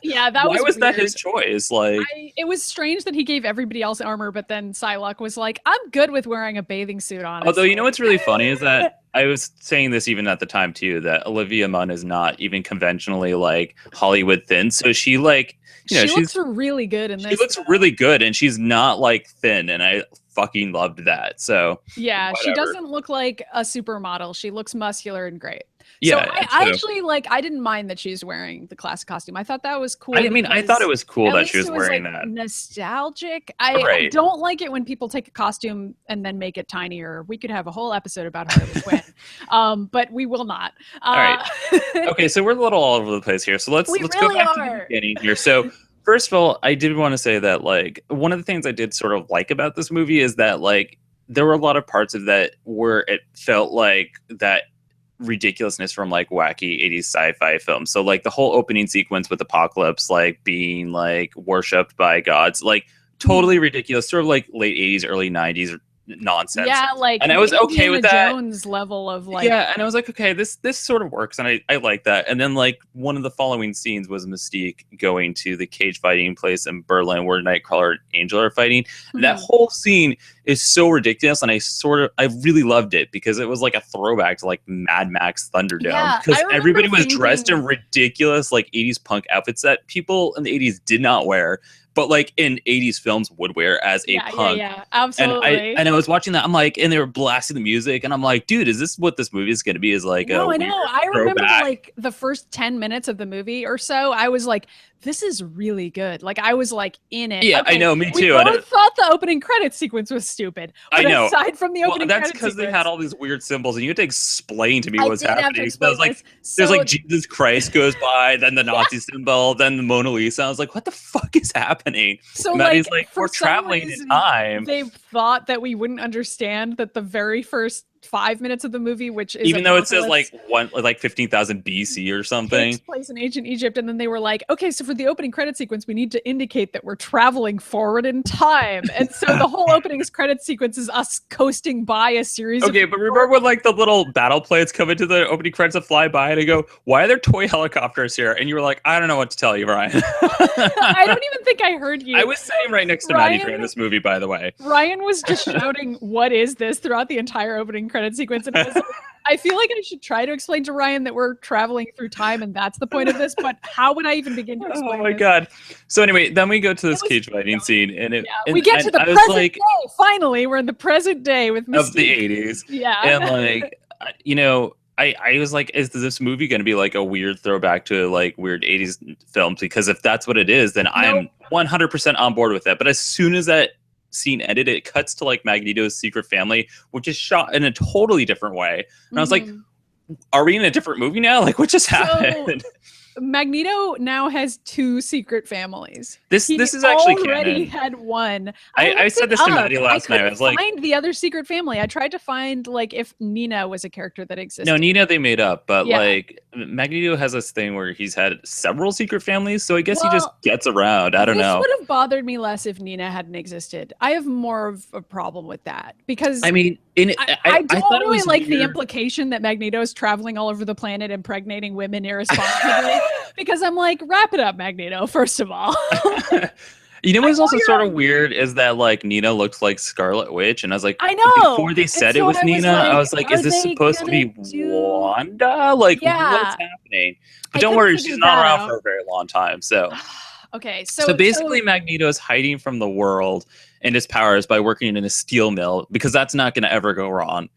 Yeah, that why was that his choice? Like, it was strange that he gave everybody else armor, but then Psylocke was like, I'm good with wearing a bathing suit on. Although, you know what's really funny is that I was saying this even at the time too, that Olivia Munn is not even conventionally like Hollywood thin, so she like, she looks really good in this. She looks really good, and she's not like thin, and I fucking loved that. So yeah, she doesn't look like a supermodel. She looks muscular and great. So I actually I didn't mind that she's wearing the classic costume. I thought that was cool. I mean, I thought it was cool that she was wearing that. Nostalgic. I don't like it when people take a costume and then make it tinier. We could have a whole episode about Harley Quinn, but we will not. All right. Okay, so we're a little all over the place here. So let's go back to the beginning here. So first of all, I did want to say that one of the things I did sort of like about this movie is that there were a lot of parts of that where it felt like that ridiculousness from wacky 80s sci-fi films. So the whole opening sequence with Apocalypse being worshipped by gods, totally ridiculous, sort of late 80s, early 90s nonsense. Yeah, and I was okay with that. Jones level of yeah, and I was like, okay, this sort of works, and I like that. And then one of the following scenes was Mystique going to the cage fighting place in Berlin where Nightcrawler and Angel are fighting. Mm-hmm. That whole scene is so ridiculous, and I really loved it because it was a throwback to Mad Max Thunderdome, because everybody was dressed in ridiculous 80s punk outfits that people in the 80s did not wear, but in 80s films would wear as a punk. Yeah, absolutely. And I was watching that, I'm and they were blasting the music, and I'm like, dude, is this what this movie is going to be? Is no, I know. I remember the first 10 minutes of the movie or so, I was like, this is really good. I was in it. Yeah, okay, I know, me too. I thought the opening credits sequence was stupid. But I know. Aside from the opening credits, that's because they had all these weird symbols, and you had to explain to me what was happening. So there's Jesus Christ goes by, then the Nazi symbol, then the Mona Lisa. I was like, what the fuck is happening? So Maddie's we're traveling in time. They thought that we wouldn't understand that the very first 5 minutes of the movie, which is even though it says 15,000 BC or something, takes place in ancient Egypt, and then they were like, okay, so for the opening credit sequence, we need to indicate that we're traveling forward in time, and so the whole opening credit sequence is us coasting by a series. Okay, but remember when the little battle planes come into the opening credits and fly by, and I go, "Why are there toy helicopters here?" And you were like, "I don't know what to tell you, Ryan." I don't even think I heard you. I was sitting right next to Maddie during this movie, by the way. Ryan was just shouting, "What is this?" throughout the entire opening credit sequence, and I feel like I should try to explain to Ryan that we're traveling through time and that's the point of this, but how would I even begin to explain? Oh my god. So anyway, then we go to this cage fighting scene, and we get to the present day. Finally, we're in the present day with Mystique. Of the 80s. Yeah. And I was like, is this movie going to be a weird throwback to weird 80s films? Because if that's what it is, then I'm 100% on board with that. But as soon as that scene ended, it cuts to Magneto's secret family, which is shot in a totally different way. And I was like, are we in a different movie now? What just happened? Magneto now has 2 secret families. This is actually already canon. Had one. I said this to Maddie last night. I was like, find the other secret family. I tried to find if Nina was a character that existed. No, Nina they made up, but Magneto has this thing where he's had several secret families, so I guess he just gets around. I don't know. This would have bothered me less if Nina hadn't existed. I have more of a problem with that because I mean, I don't really like the implication that Magneto is traveling all over the planet impregnating women irresponsibly. Because I'm like, wrap it up, Magneto, first of all. You know what's also sort of weird is that Nina looks like Scarlet Witch, and I was like, I know. Before they said it was Nina, I was like, is this supposed to be Wanda? What's happening? But don't worry, she's not around for a very long time. So okay, so basically Magneto is hiding from the world and his powers by working in a steel mill, because that's not going to ever go wrong.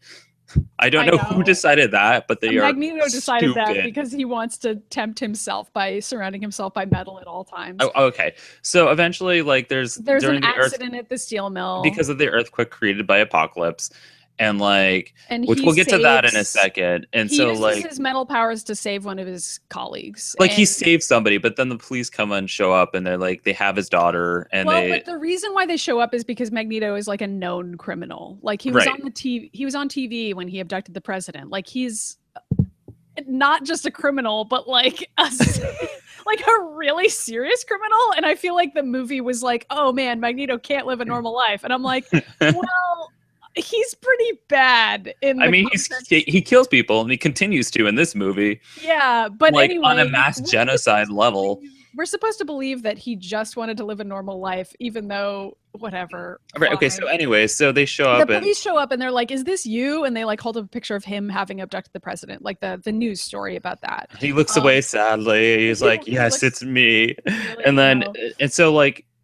I don't know who decided that, but Magneto decided that because he wants to tempt himself by surrounding himself by metal at all times. Oh, okay. So eventually, there's an accident at the steel mill because of the earthquake created by Apocalypse, and which we'll get to that in a second. And he uses his metal powers to save one of his colleagues. He saves somebody, but then the police come and show up, and they're they have his daughter, and but the reason why they show up is because Magneto is a known criminal. He was on the TV. He was on TV when he abducted the president. He's not just a criminal, but a really serious criminal. And I feel like the movie was oh man, Magneto can't live a normal life, and I'm like, well. He's pretty bad he kills people, and he continues to in this movie. Yeah, but anyway, on a mass genocide level. We're supposed to believe that he just wanted to live a normal life, even though whatever. Right. Okay. So anyway, so they show up. The police show up, and they're like, "Is this you?" And they hold up a picture of him having abducted the president, the news story about that. He looks away sadly. He's like, "Yes, it's me." Really, and then and so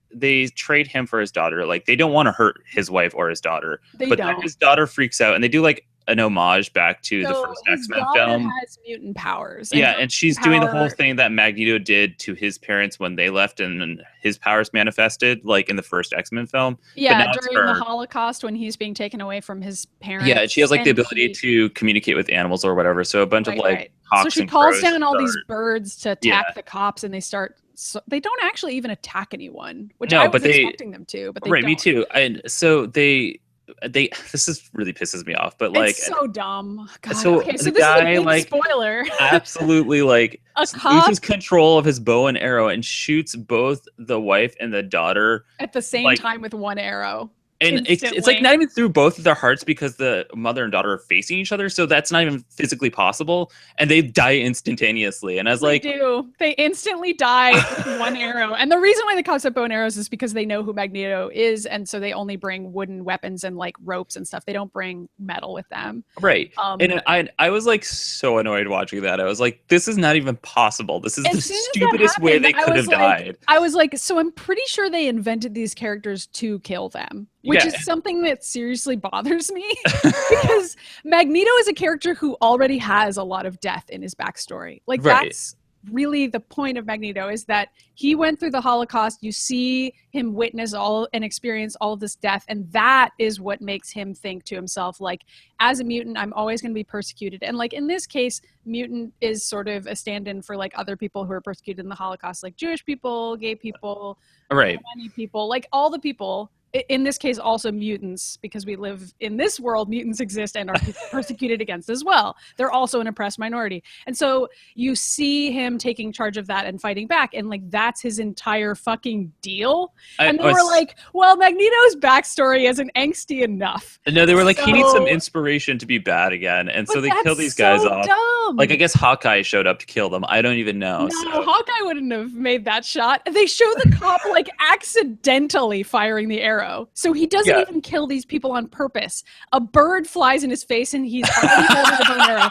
they trade him for his daughter. They don't want to hurt his wife or his daughter. Then his daughter freaks out, and they do an homage back to the first X-Men film. Has mutant powers. Yeah, and she's doing the whole thing that Magneto did to his parents when they left, and his powers manifested, like in the first X-Men film. Yeah, during the Holocaust when he's being taken away from his parents. Yeah, she has like the ability to communicate with animals or whatever. So a bunch of like hawks. So she calls down all these birds to attack the cops, and they start. So they don't actually even attack anyone, which I was expecting them to. But they don't. Me too. And so they this is really pisses me off, but like it's so dumb. God, so okay, so the this guy, is a big like, spoiler. Absolutely, like loses control of his bow and arrow and shoots both the wife and the daughter at the same time with one arrow. And it's like not even through both of their hearts, because the mother and daughter are facing each other, so that's not even physically possible, and they die instantaneously. And I was like, they instantly die with one arrow. And the reason why they call it bow and arrows is because they know who Magneto is, and so they only bring wooden weapons and like ropes and stuff. They don't bring metal with them, right? And I was like so annoyed watching that. I was like, this is not even possible. This is the stupidest way they could have died. I was like, so I'm pretty sure they invented these characters to kill them. Which is something that seriously bothers me, because Magneto is a character who already has a lot of death in his backstory. Like that's really the point of Magneto, is that he went through the Holocaust. You see him witness all and experience all of this death, and that is what makes him think to himself, like, as a mutant, I'm always going to be persecuted. And like in this case, mutant is sort of a stand-in for like other people who are persecuted in the Holocaust, like Jewish people, gay people, many people, like all the people. In this case, also mutants, because we live in this world, mutants exist and are persecuted against as well. They're also an oppressed minority. And so you see him taking charge of that and fighting back. And like, that's his entire fucking deal. And they were like, well, Magneto's backstory isn't angsty enough. No, they were like, he needs some inspiration to be bad again. And so they killed these guys off. Dumb. Like, I guess Hawkeye showed up to kill them. I don't even know. No, Hawkeye wouldn't have made that shot. They show the cop like accidentally firing the arrow. So he doesn't even kill these people on purpose. A bird flies in his face and he's already holding the bow and arrow.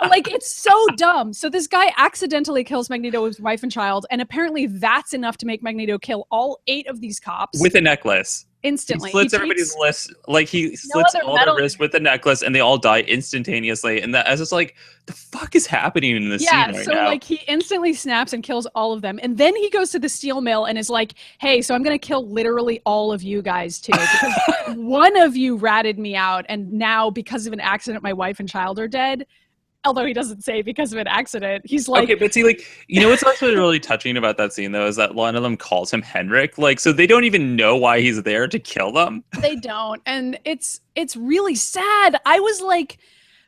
Like, it's so dumb. So this guy accidentally kills Magneto's wife and child, and apparently that's enough to make Magneto kill all 8 of these cops. With a necklace. Instantly. He slits everybody's wrist, like he slits all their wrists with a necklace, and they all die instantaneously. And that, I was just like, the fuck is happening in this scene right now? So like he instantly snaps and kills all of them, and then he goes to the steel mill and is like, hey, so I'm gonna kill literally all of you guys too, because one of you ratted me out, and now because of an accident my wife and child are dead. Although he doesn't say because of an accident. He's like... Okay, but see, like, you know what's also really touching about that scene, though, is that one of them calls him Henrik. Like, so they don't even know why he's there to kill them. They don't. And it's really sad. I was like...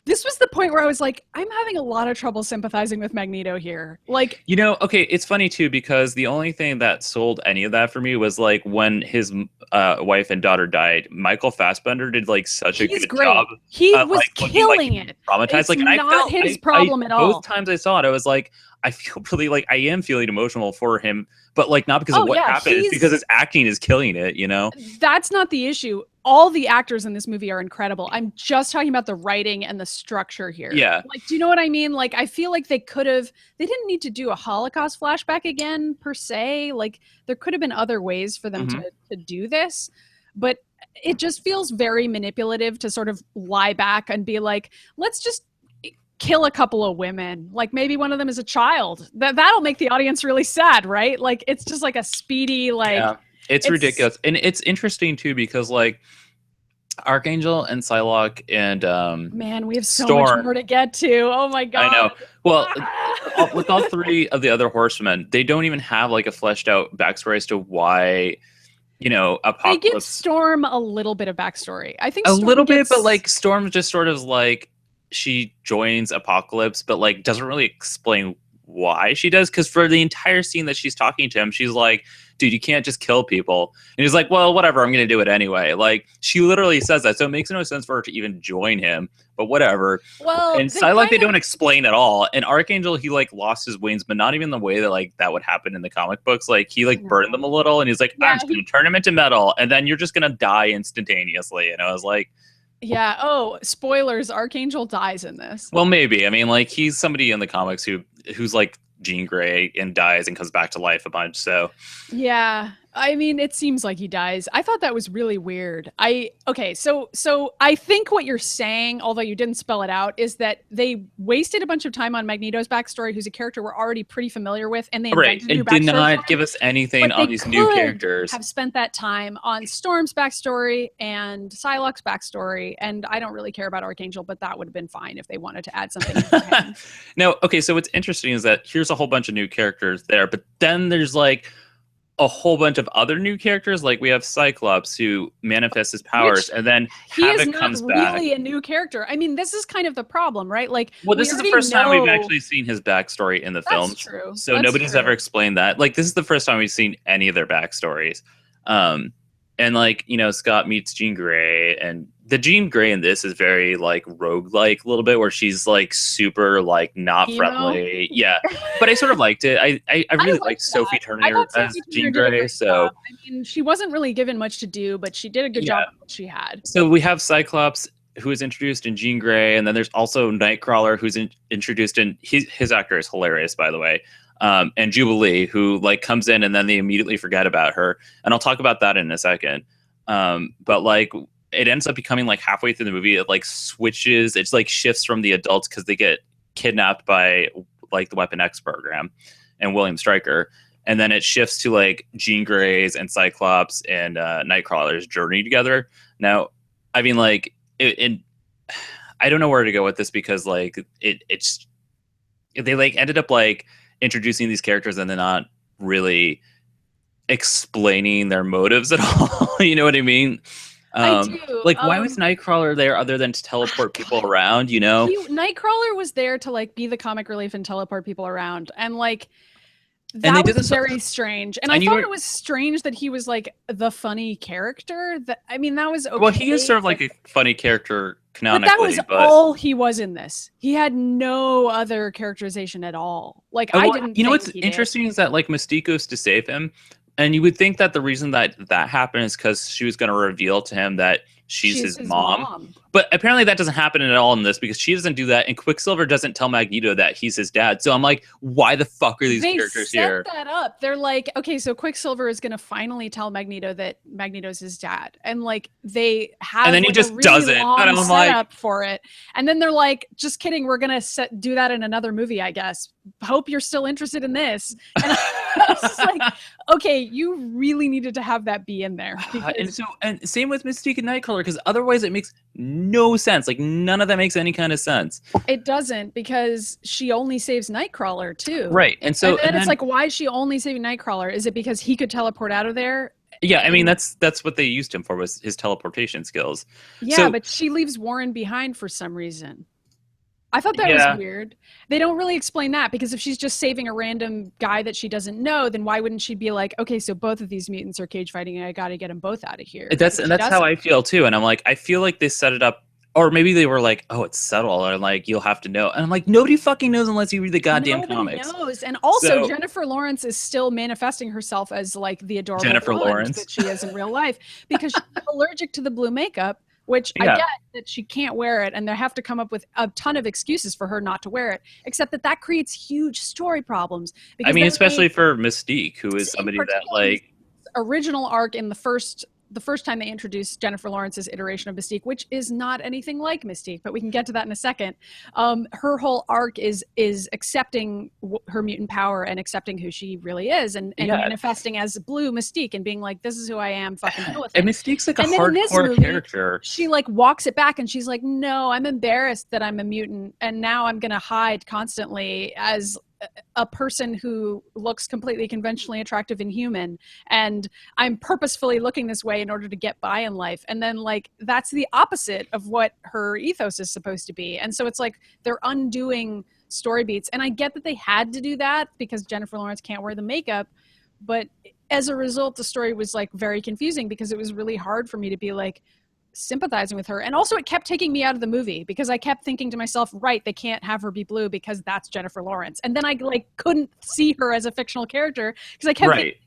This was the point where I was like, I'm having a lot of trouble sympathizing with Magneto here. Like, you know, okay, it's funny too, because the only thing that sold any of that for me was like when his wife and daughter died, Michael Fassbender did like such a good job. He was killing it. Traumatized. It's like, and not I felt his problem at all. Both times I saw it, I was like, I feel really like I am feeling emotional for him, but like not because of what happened, it's because his acting is killing it, you know? That's not the issue. All the actors in this movie are incredible. I'm just talking about the writing and the structure here. Yeah. Like, do you know what I mean? Like, I feel like they didn't need to do a Holocaust flashback again, per se. Like, there could have been other ways for them to do this. But it just feels very manipulative to sort of lie back and be like, let's just kill a couple of women. Like, maybe one of them is a child. That'll make the audience really sad, right? Like, it's just like a speedy, like... Yeah. It's ridiculous. And it's interesting too, because like Archangel and Psylocke and man, we have so much more to get to. Oh my god. I know. Well, with all 3 of the other horsemen, they don't even have like a fleshed out backstory as to why, you know, Apocalypse. They give Storm a little bit of backstory. I think a little bit, but like Storm just sort of like she joins Apocalypse, but like doesn't really explain why she does, because for the entire scene that she's talking to him, she's like, dude, you can't just kill people. And he's like, well, whatever, I'm gonna do it anyway. Like, she literally says that, so it makes no sense for her to even join him, but whatever. Well, and Psylocke, they don't explain at all. And Archangel, he like lost his wings, but not even the way that like that would happen in the comic books. Like, he like burned them a little, and he's like, I'm just gonna turn him into metal, and then you're just gonna die instantaneously. And I was like, yeah. Oh, spoilers. Archangel dies in this. Well, maybe. I mean, like, he's somebody in the comics who's like Jean Grey and dies and comes back to life a bunch. So yeah. I mean, it seems like he dies. I thought that was really weird. So I think what you're saying, although you didn't spell it out, is that they wasted a bunch of time on Magneto's backstory, who's a character we're already pretty familiar with, and they invented a new It did backstory not for give him. us anything But on they these new could characters. have spent that time on Storm's backstory and Psylocke's backstory, and I don't really care about Archangel, but that would have been fine if they wanted to add something to him. No, okay, so what's interesting is that here's a whole bunch of new characters there, but then there's like a whole bunch of other new characters. Like we have Cyclops who manifests his powers, and then Havoc comes back. He is not really a new character. I mean, this is kind of the problem, right? Like, well, this is the first time we've actually seen his backstory in the films. That's true. So nobody's ever explained that. Like, this is the first time we've seen any of their backstories. And like, you know, Scott meets Jean Grey, and the Jean Grey in this is very like roguelike a little bit, where she's like super like not friendly. Yeah, but I sort of liked it. I really liked Sophie Turner as Jean Grey. So I mean, she wasn't really given much to do, but she did a good job with what she had. So we have Cyclops, who is introduced in Jean Grey, and then there's also Nightcrawler, who's introduced in his actor is hilarious, by the way. And Jubilee, who like comes in and then they immediately forget about her, and I'll talk about that in a second. But like, it ends up becoming like halfway through the movie, it like switches. It's like shifts from the adults because they get kidnapped by like the Weapon X program and William Stryker, and then it shifts to like Jean Grey's and Cyclops and Nightcrawler's journey together. Now, I mean, like, I don't know where to go with this because like it's they like ended up like introducing these characters and they're not really explaining their motives at all. You know what I mean? I do. Like, why was Nightcrawler there other than to teleport people around, you know? Nightcrawler was there to like be the comic relief and teleport people around, and like that was very strange. And I thought it was strange that he was like the funny character. That, I mean, that was okay. Well, he is sort of like a funny character canonically, but that was all he was in this. He had no other characterization at all. Like, I didn't. You know what's interesting is that like Mystique goes to save him. And you would think that the reason that happened is because she was going to reveal to him that she's his mom. But apparently that doesn't happen at all in this because she doesn't do that. And Quicksilver doesn't tell Magneto that he's his dad. So I'm like, why the fuck are these characters here? They set that up. They're like, okay, so Quicksilver is going to finally tell Magneto that Magneto's his dad. And like they have and then he just a really does it. And I'm like, for it. And then they're like, just kidding. We're going to do that in another movie, I guess. Hope you're still interested in this. And I was just like, okay, you really needed to have that be in there. And same with Mystique and Nightcrawler, because otherwise it makes no sense. Like, none of that makes any kind of sense. It doesn't, because she only saves Nightcrawler too. Right. And so and then it's like, why is she only saving Nightcrawler? Is it because he could teleport out of there? Yeah, I mean, that's what they used him for, was his teleportation skills. Yeah, but she leaves Warren behind for some reason. I thought that was weird. They don't really explain that, because if she's just saving a random guy that she doesn't know, then why wouldn't she be like, okay, so both of these mutants are cage fighting and I got to get them both out of here. That's how I feel too. And I'm like, I feel like they set it up, or maybe they were like, oh, it's subtle, or like, you'll have to know. And I'm like, nobody fucking knows unless you read the goddamn comics. Nobody knows. And also, Jennifer Lawrence is still manifesting herself as like the adorable Jennifer Lawrence that she is in real life, because she's allergic to the blue makeup. Which I get that she can't wear it, and they have to come up with a ton of excuses for her not to wear it, except that creates huge story problems. I mean, especially for Mystique, who is somebody that like original arc in the first time they introduced Jennifer Lawrence's iteration of Mystique, which is not anything like Mystique, but we can get to that in a second. Her whole arc is accepting her mutant power and accepting who she really is, and manifesting as blue Mystique and being like, this is who I am, fucking deal with it. And Mystique's like a hardcore character. She like walks it back and she's like, no, I'm embarrassed that I'm a mutant, and now I'm going to hide constantly as a person who looks completely conventionally attractive and human, and I'm purposefully looking this way in order to get by in life. And then like, that's the opposite of what her ethos is supposed to be. And so it's like they're undoing story beats. And I get that they had to do that because Jennifer Lawrence can't wear the makeup, but as a result, the story was like very confusing, because it was really hard for me to be like sympathizing with her. And also it kept taking me out of the movie, because I kept thinking to myself, right, they can't have her be blue because that's Jennifer Lawrence. And then I like couldn't see her as a fictional character, because I kept thinking,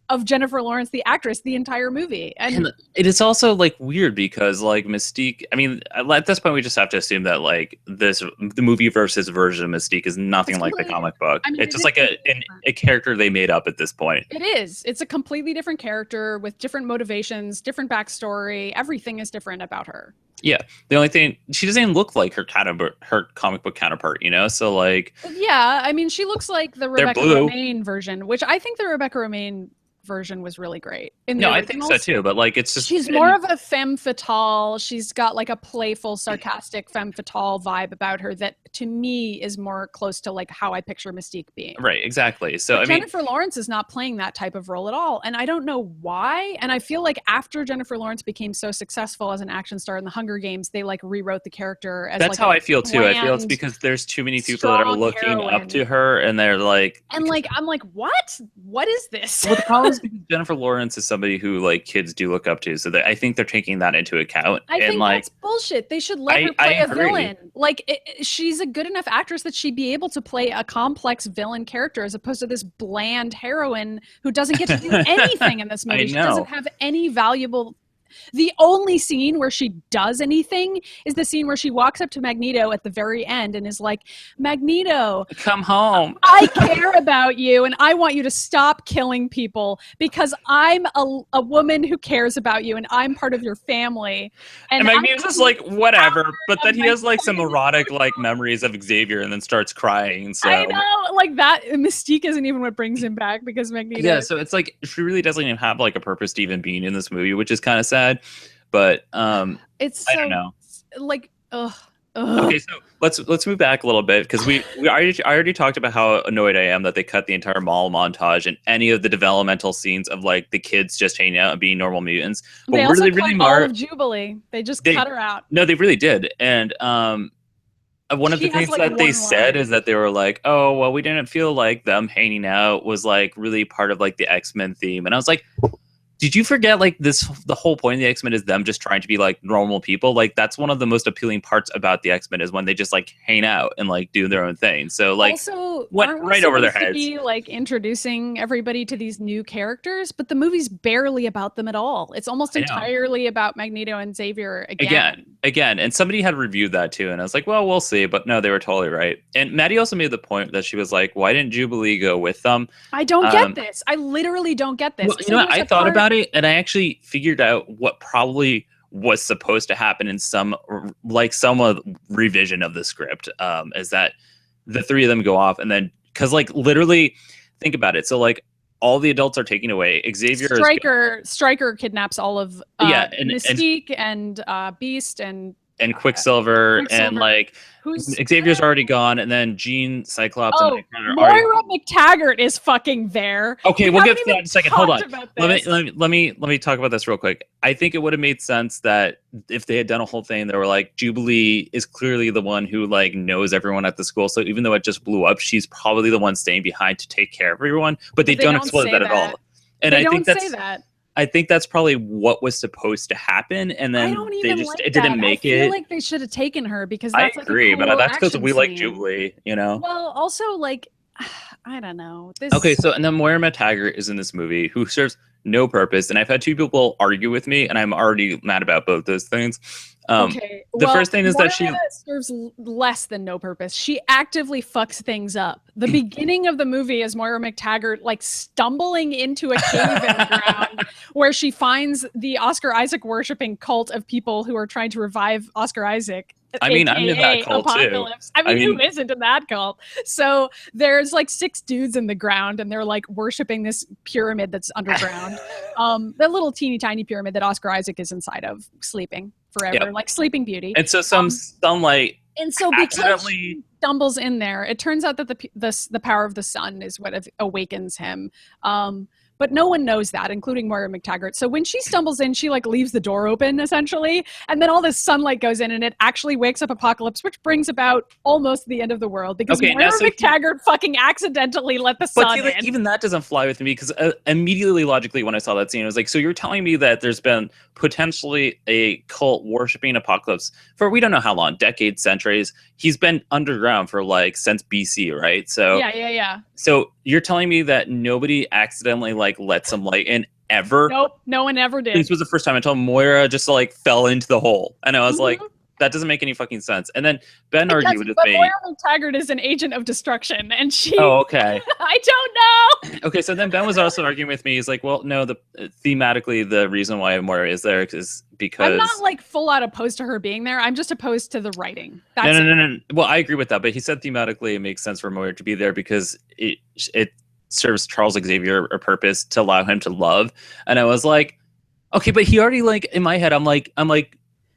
of Jennifer Lawrence, the actress, the entire movie. And it is also like weird because like Mystique, I mean, at this point we just have to assume that like the movie versus version of Mystique is nothing like the comic book. I mean, it's just like a character they made up at this point. It is. It's a completely different character with different motivations, different backstory. Everything is different about her. Yeah, the only thing, she doesn't even look like her comic book counterpart, you know. So like, yeah, I mean, she looks like the Rebecca Romijn version, which I think the Rebecca Romijn version was really great. No, I think so too, but like it's just she's more of a femme fatale. She's got like a playful, sarcastic femme fatale vibe about her that to me is more close to like how I picture Mystique being. Right, exactly. So but Jennifer Lawrence is not playing that type of role at all, and I don't know why. And I feel like after Jennifer Lawrence became so successful as an action star in the Hunger Games, they like rewrote the character as that's like how I feel too. I feel it's because there's too many people that are looking up to her, and they're like, and like I'm like, what is this? Well, the problem is because Jennifer Lawrence is somebody who like kids do look up to, so I think they're taking that into account. I think like, that's bullshit. They should let her play a villain. Like she's a good enough actress that she'd be able to play a complex villain character as opposed to this bland heroine who doesn't get to do anything in this movie. She doesn't have any valuable. The only scene where she does anything is the scene where she walks up to Magneto at the very end and is like, Magneto, come home. I care about you and I want you to stop killing people because I'm a woman who cares about you and I'm part of your family. And Magneto's just like, whatever. But then he has like some erotic like memories of Xavier and then starts crying. So I know, like that Mystique isn't even what brings him back because Magneto. Yeah, so it's like she really doesn't even have like a purpose to even being in this movie, which is kind of sad. But it's so, I don't know. Like, ugh. Okay, so let's move back a little bit because I already talked about how annoyed I am that they cut the entire mall montage and any of the developmental scenes of like the kids just hanging out and being normal mutants. But they also cut all of Jubilee. They just cut her out. No, they really did. And one of the things that they said is that they were like, oh, well, we didn't feel like them hanging out was like really part of like the X-Men theme. And I was like, did you forget like the whole point of the X-Men is them just trying to be like normal people? Like that's one of the most appealing parts about the X-Men is when they just like hang out and like do their own thing. So like also went right over their heads. Be like introducing everybody to these new characters, but the movie's barely about them at all. It's almost entirely about Magneto and Xavier again. And somebody had reviewed that too, and I was like, well, we'll see. But no, they were totally right. And Maddie also made the point that she was like, why didn't Jubilee go with them? I don't get this. I literally don't get this. Well, you know what? I thought about it, and I actually figured out what probably was supposed to happen in some revision of the script. Is that the three of them go off, and then because like literally, think about it. So like all the adults are taken away. Stryker kidnaps all of Mystique and Beast and Quicksilver, and like Xavier's already gone, and then Jean, Cyclops, and Moira McTaggart is fucking there. Okay, we'll get to that in a second. Hold on. Let me talk about this real quick. I think it would have made sense that if they had done a whole thing, they were like, Jubilee is clearly the one who like knows everyone at the school. So even though it just blew up, she's probably the one staying behind to take care of everyone. But they don't explode that at all. And I think that's that. I think that's probably what was supposed to happen, and then it didn't make it. I feel like they should have taken her because I agree, but that's because we like Jubilee, you know. Well, also like I don't know. Okay, so and then Moira McTaggart is in this movie who serves no purpose, and I've had two people argue with me, and I'm already mad about both those things. The first thing is Moira that she serves less than no purpose. She actively fucks things up. The beginning of the movie is Moira McTaggart like stumbling into a cave in the ground where she finds the Oscar Isaac worshipping cult of people who are trying to revive Oscar Isaac. I mean, I'm in that cult Apocalypse. Too. I mean, who isn't in that cult? So there's like 6 dudes in the ground, and they're like worshiping this pyramid that's underground. The little teeny tiny pyramid that Oscar Isaac is inside of, sleeping forever, like Sleeping Beauty. And so some sunlight. And so because she stumbles in there, it turns out that the power of the sun is what awakens him. But no one knows that, including Moira McTaggart. So when she stumbles in, she like leaves the door open essentially, and then all this sunlight goes in, and it actually wakes up Apocalypse, which brings about almost the end of the world because Moira McTaggart fucking accidentally let the sun in. Even that doesn't fly with me because immediately, logically, when I saw that scene, I was like, so you're telling me that there's been potentially a cult worshiping Apocalypse for we don't know how long, decades, centuries. He's been underground for like since BC, right? So yeah. So you're telling me that nobody accidentally like let some light in ever? Nope, no one ever did. This was the first time until Moira just like fell into the hole, and I was like, that doesn't make any fucking sense. And then Ben argued with me. Moira McTaggart is an agent of destruction, and she. Oh, okay. I don't know. Okay, so then Ben was also arguing with me. He's like, well, no, thematically the reason why Moira is there is because I'm not like full out opposed to her being there. I'm just opposed to the writing. That's no. Well, I agree with that, but he said thematically it makes sense for Moira to be there because it serves Charles Xavier a purpose to allow him to love. And I was like, okay, but he already like in my head, I'm like.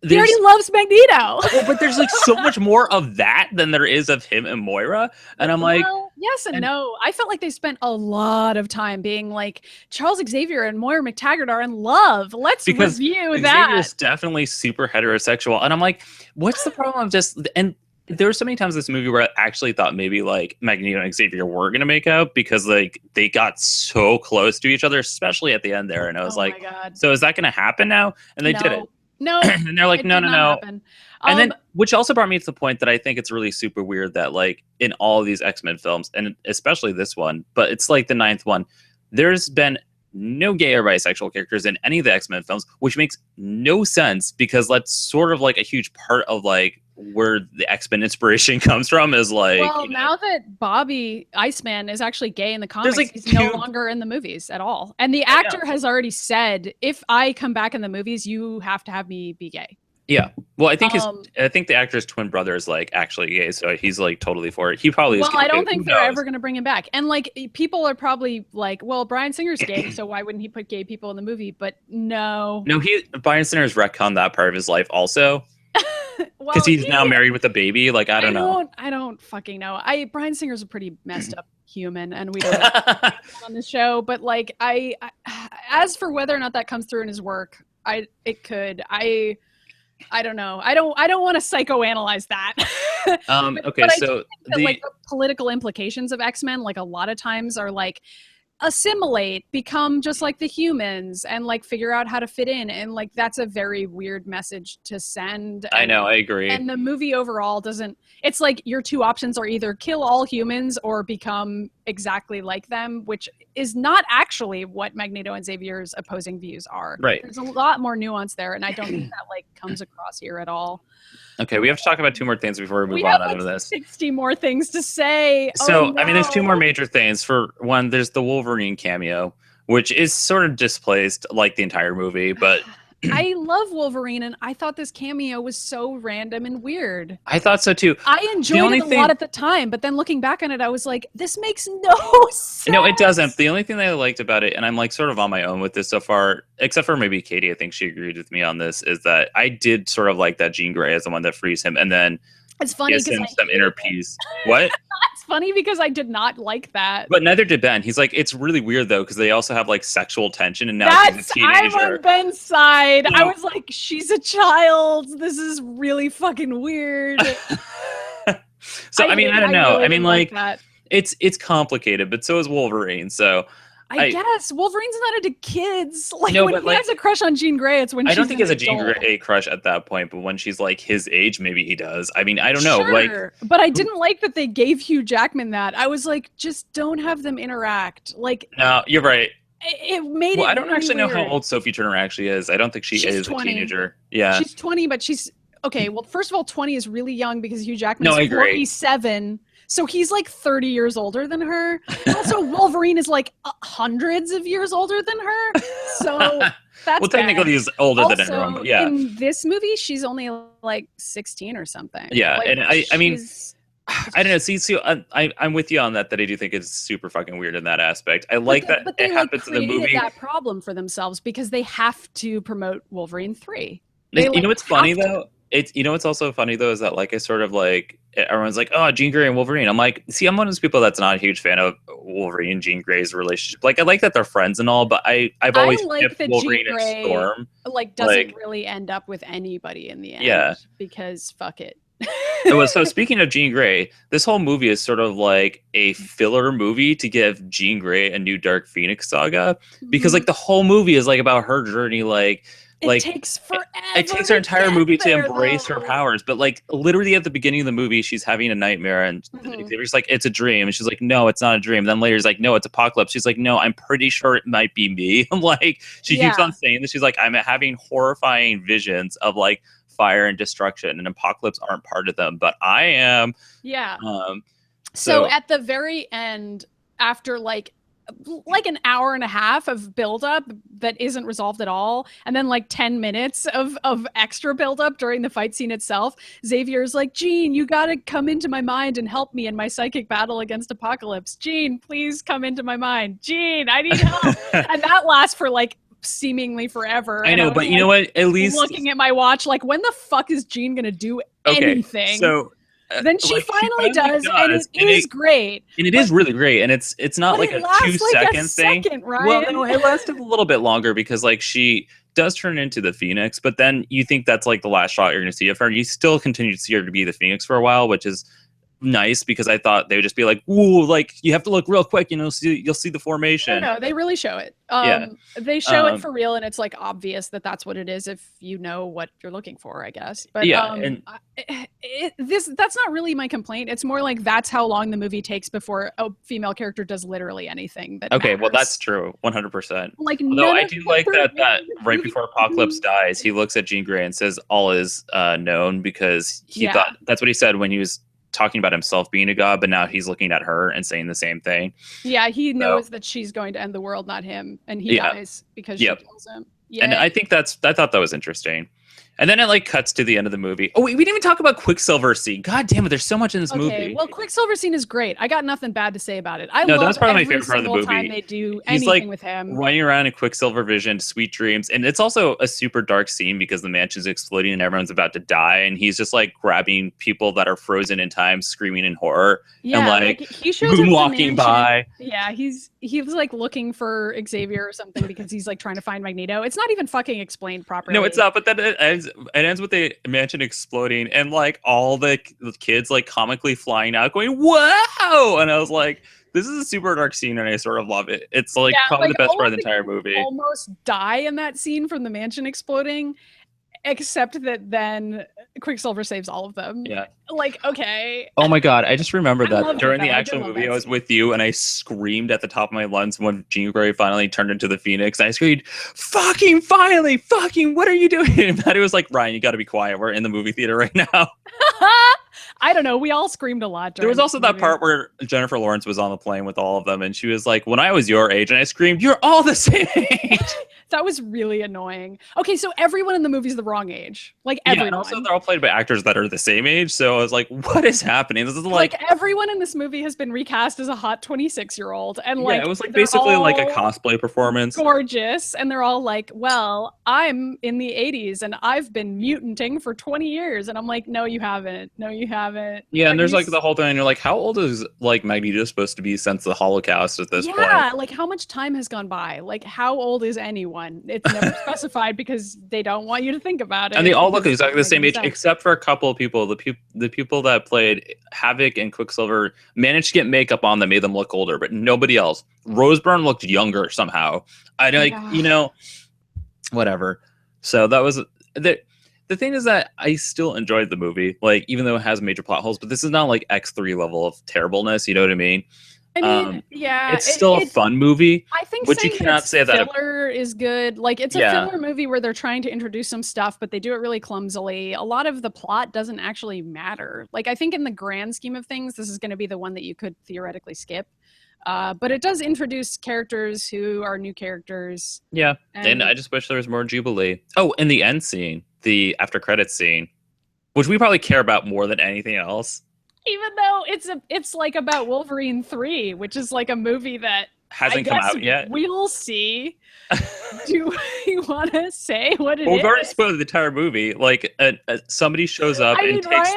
He already loves Magneto. But there's like so much more of that than there is of him and Moira. And I'm like, yes and no. I felt like they spent a lot of time being like, Charles Xavier and Moira McTaggart are in love. Let's review that. Xavier is definitely super heterosexual. And I'm like, what's the problem of just, and there were so many times in this movie where I actually thought maybe like Magneto and Xavier were going to make out because like they got so close to each other, especially at the end there. And I was like, so is that going to happen now? And they did it. No, and they're like, no. And then, which also brought me to the point that I think it's really super weird that like in all of these X-Men films, and especially this one, but it's like the 9th one, there's been no gay or bisexual characters in any of the X-Men films, which makes no sense because that's sort of like a huge part of like where the X-Men inspiration comes from is like, well, now that Bobby Iceman is actually gay in the comics, like he's no longer in the movies at all. And the actor has already said, if I come back in the movies, you have to have me be gay. Yeah. Well, I think I think the actor's twin brother is like actually gay, so he's like totally for it. He probably is. Well, I don't think they're ever going to bring him back. And like people are probably like, well, Bryan Singer's gay, so why wouldn't he put gay people in the movie? But no. No, Bryan Singer's retconned that part of his life also. Because he's now married with a baby. Like, I don't know. I don't fucking know. Bryan Singer's a pretty messed up human, and we don't have on the show. But like, I as for whether or not that comes through in his work, it could. I don't know. I don't want to psychoanalyze that. Okay, so like the political implications of X-Men, like a lot of times are like assimilate, become just like the humans, and like figure out how to fit in, and like that's a very weird message to send. I know, I agree. And the movie overall doesn't. It's like your two options are either kill all humans or become exactly like them, which is not actually what Magneto and Xavier's opposing views are. Right. There's a lot more nuance there, and I don't think that like comes across here at all. Okay, we have to talk about 2 more things before we move on out of this. 60 more things to say. So, I mean, there's 2 more major things. For one, there's the Wolverine cameo, which is sort of displaced like the entire movie, but I love Wolverine, and I thought this cameo was so random and weird. I thought so too. I enjoyed it a lot at the time, but then looking back on it, I was like, this makes no sense. No, it doesn't. The only thing that I liked about it, and I'm like sort of on my own with this so far, except for maybe Katie, I think she agreed with me on this, is that I did sort of like that Jean Grey as the one that frees him, and then it's funny gives him some inner peace. What? It's funny because I did not like that. But neither did Ben. He's like, it's really weird though, because they also have like sexual tension, and now he's a teenager. I'm on Ben's side. I was like, she's a child. This is really fucking weird. So I mean, I don't know. Really I mean, like it's complicated, but so is Wolverine. So I guess Wolverine's not into kids. Like when he has a crush on Jean Grey, it's when I don't think he has a Jean Grey crush at that point, but when she's like his age, maybe he does. I mean, I don't know. Like, but I didn't like that they gave Hugh Jackman that. I was like, just don't have them interact. Like, no, you're right. It made it. I don't actually know how old Sophie Turner actually is. I don't think she's is 20. A teenager. Yeah, she's 20, but she's okay. Well, first of all, 20 is really young because Hugh Jackman is 47. So he's like 30 years older than her. Also, Wolverine is like hundreds of years older than her. So that's technically he's older than everyone. But yeah. In this movie, she's only like 16 or something. Yeah, like, and I mean, I don't know. See, I'm with you on that. That I do think it's super fucking weird in that aspect. I like that it happens in the movie. That problem for themselves because they have to promote Wolverine 3. You know what's funny though? What's also funny though is that like I sort of like everyone's like, oh, Jean Grey and Wolverine. I'm like, see, I'm one of those people that's not a huge fan of Wolverine and Jean Grey's relationship. Like I like that they're friends and all, but I've always like that Wolverine Jean Grey, and Storm like doesn't really end up with anybody in the end. Yeah, because fuck it. So speaking of Jean Grey, this whole movie is sort of like a filler movie to give Jean Grey a new Dark Phoenix saga because like the whole movie is like about her journey, like It takes forever. It takes her entire movie to embrace her powers. But like literally at the beginning of the movie, she's having a nightmare and Xavier's like, it's a dream. And she's like, no, it's not a dream. Then later he's like, no, it's Apocalypse. She's like, no, I'm pretty sure it might be me. I'm like, she keeps on saying this. She's like, I'm having horrifying visions of like fire and destruction, and Apocalypse aren't part of them, but I am. Yeah. So at the very end, after like an hour and a half of buildup that isn't resolved at all, and then like 10 minutes of extra buildup during the fight scene itself, Xavier's like, Jean, you gotta come into my mind and help me in my psychic battle against Apocalypse. Jean, please come into my mind. Jean, I need help. And that lasts for like seemingly forever. I know, but you know what? At least looking at my watch, like, when the fuck is Jean gonna do anything? So then she finally does, and it is great. And it is really great. And it's not like a 2-second thing. Right? Well, no, it lasted a little bit longer because like she does turn into the Phoenix, but then you think that's like the last shot you're going to see of her. You still continue to see her to be the Phoenix for a while, which is nice because I thought they would just be like, ooh, like you have to look real quick, you'll see the formation. No, they really show it. They show it for real, and it's like obvious that that's what it is if you know what you're looking for, I guess. But that's not really my complaint. It's more like that's how long the movie takes before a female character does literally anything that matters. Well, that's true, 100%. Like, although I do like that right before Apocalypse dies, he looks at Jean Grey and says all is known, because he thought that's what he said when he was talking about himself being a god, but now he's looking at her and saying the same thing. Yeah, he knows that she's going to end the world, not him, and he dies because she kills him. Yeah, and I thought that was interesting. And then it like cuts to the end of the movie. Oh, we didn't even talk about Quicksilver scene. God damn it, there's so much in this movie. Well, Quicksilver scene is great. I got nothing bad to say about it. That's probably my favorite part of the movie. Time they do He's anything like with him, running around in Quicksilver vision, sweet dreams, and it's also a super dark scene because the mansion's exploding and everyone's about to die, and he's just like grabbing people that are frozen in time, screaming in horror, and like he shows up walking by. Yeah, he was like looking for Xavier or something because he's like trying to find Magneto. It's not even fucking explained properly. No, it's not. But then it ends with the mansion exploding and like all the kids like comically flying out, going "Wow!" And I was like, "This is a super dark scene, and I sort of love it." It's like probably the best part of the entire movie. Almost die in that scene from the mansion exploding. Except that then Quicksilver saves all of them. Yeah. Like, okay. Oh my God. I just remember that during the actual movie, I was with you and I screamed at the top of my lungs when Jean Grey finally turned into the Phoenix. I screamed, fucking finally, fucking, what are you doing? And Maddie was like, Ryan, you got to be quiet. We're in the movie theater right now. I don't know. We all screamed a lot. There was also that part where Jennifer Lawrence was on the plane with all of them. And she was like, when I was your age, and I screamed, you're all the same age. That was really annoying. Okay, so everyone in the movie is the wrong age. Like, everyone. And also they're all played by actors that are the same age. So I was like, what is happening? This is like everyone in this movie has been recast as a hot 26-year-old. And like, it was like basically like a cosplay performance. Gorgeous. And they're all like, well, I'm in the 80s and I've been mutanting for 20 years. And I'm like, no, you haven't. No, you haven't. Yeah, and there's like the whole thing. And you're like, how old is like Magneto supposed to be since the Holocaust at this point? Yeah, like how much time has gone by? Like, how old is anyone? It's never specified because they don't want you to think about it. And they all look exactly the same age, except for a couple of people. The people that played Havoc and Quicksilver managed to get makeup on that made them look older, but nobody else. Rose Byrne looked younger somehow. Whatever. So that was the thing is that I still enjoyed the movie, like even though it has major plot holes. But this is not like X3 level of terribleness. You know what I mean? I mean, it's still a fun movie. I think which you cannot say that filler is good. Like, it's a filler movie where they're trying to introduce some stuff, but they do it really clumsily. A lot of the plot doesn't actually matter. Like, I think in the grand scheme of things, this is going to be the one that you could theoretically skip. But it does introduce characters who are new characters. Yeah, and I just wish there was more Jubilee. Oh, and the end scene, the after credits scene, which we probably care about more than anything else. Even though it's like about Wolverine 3, which is like a movie that hasn't come out yet. We'll see. Do you want to say what it is? We've already spoiled the entire movie. Like somebody shows up and takes...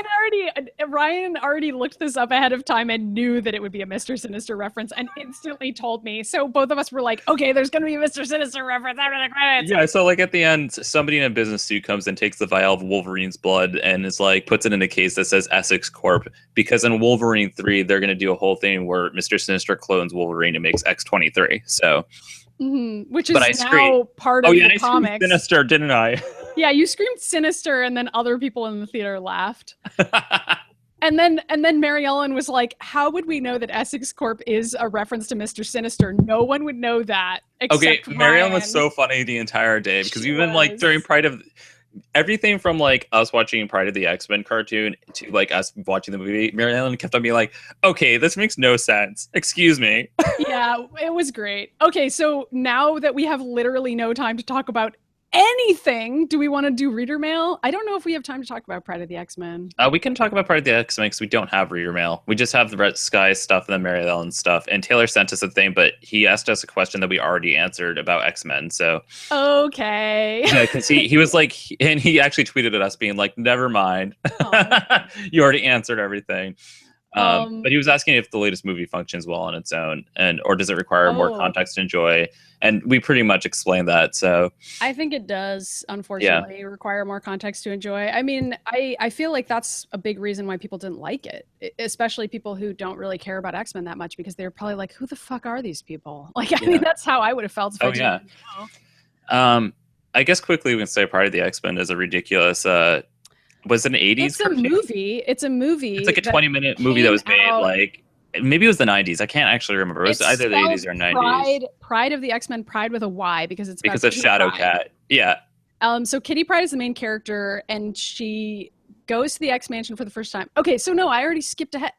Ryan already looked this up ahead of time and knew that it would be a Mr. Sinister reference and instantly told me. So both of us were like, okay, there's going to be a Mr. Sinister reference after the credits. Yeah, so like at the end, somebody in a business suit comes and takes the vial of Wolverine's blood and is like, puts it in a case that says Essex Corp. Because in Wolverine 3, they're going to do a whole thing where Mr. Sinister clones Wolverine and makes X-23. So... Which is But I now screamed. part of Oh yeah, the and I screamed comics. Sinister, didn't I? Yeah, you screamed Sinister, and then other people in the theater laughed. And then Mary Ellen was like, "How would we know that Essex Corp is a reference to Mr. Sinister? No one would know that except Mary Ellen Ryan." was so funny the entire day because She even like during was. Pride of everything from like us watching Pride of the X-Men cartoon to like us watching the movie, Mary Ellen kept on being like, "Okay, this makes no sense. Excuse me." Yeah, it was great. Okay, so now that we have literally no time to talk about anything, do we want to do reader mail? I don't know if we have time to talk about Pride of the X-Men. We can talk about Pride of the X-Men because we don't have reader mail. We just have the Red Skye stuff and the Mary Ellen stuff. And Taylor sent us a thing, but he asked us a question that we already answered about X-Men. So okay, yeah, because he was like, and he actually tweeted at us being like, "Never mind, you already answered everything." But he was asking if the latest movie functions well on its own, or does it require more context to enjoy? And we pretty much explained that. So I think it does, unfortunately, require more context to enjoy. I mean, I feel like that's a big reason why people didn't like it, especially people who don't really care about X-Men that much, because they're probably like, "Who the fuck are these people?" Like, I mean, that's how I would have felt if I didn't know. I guess quickly we can say Pride of the X-Men is a ridiculous. Was it an 80s It's cartoon? a movie. It's a movie. It's like a 20-minute movie that was made like maybe it was the 90s. I can't actually remember. It was either the 80s or 90s. Pride of the X-Men, Pride with a Y, because it's because of Shadowcat. Yeah. So Kitty Pryde is the main character, and she goes to the X Mansion for the first time. Okay, so no, I already skipped ahead.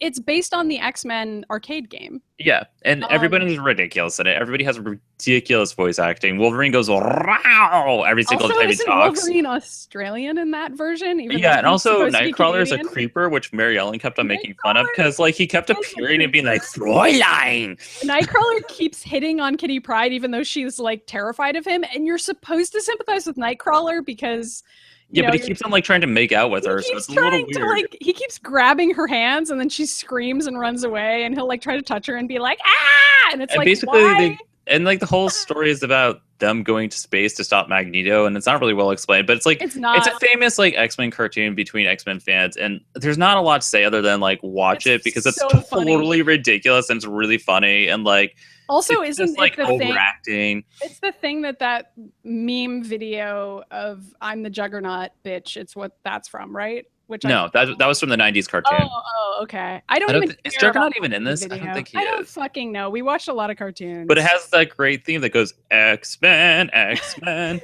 It's based on the X-Men arcade game. Yeah, and everybody is ridiculous in it. Everybody has ridiculous voice acting. Wolverine goes "Wow" every single time he talks. Wolverine Australian in that version? And also Nightcrawler is a creeper, which Mary Ellen kept on making fun of because like he kept appearing and being like Fräulein. Nightcrawler keeps hitting on Kitty Pryde even though she's like terrified of him, and you're supposed to sympathize with Nightcrawler because but he keeps on like trying to make out with her, so it's a little weird. He keeps grabbing her hands, and then she screams and runs away, and he'll like try to touch her and be like, "Ah!" And it's like, basically, why? The whole story is about them going to space to stop Magneto, and it's not really well explained, but it's like it's a famous like X-Men cartoon between X-Men fans, and there's not a lot to say other than like watch it because it's so totally ridiculous and it's really funny and like. Also, isn't it like overacting? It's the thing that meme video of "I'm the Juggernaut, bitch." It's what that's from, right? That was from the 90s cartoon. Oh, okay. I don't even. Is Juggernaut even in this? I don't think he is. I don't fucking know. We watched a lot of cartoons, but it has that great theme that goes X-Men, X-Men.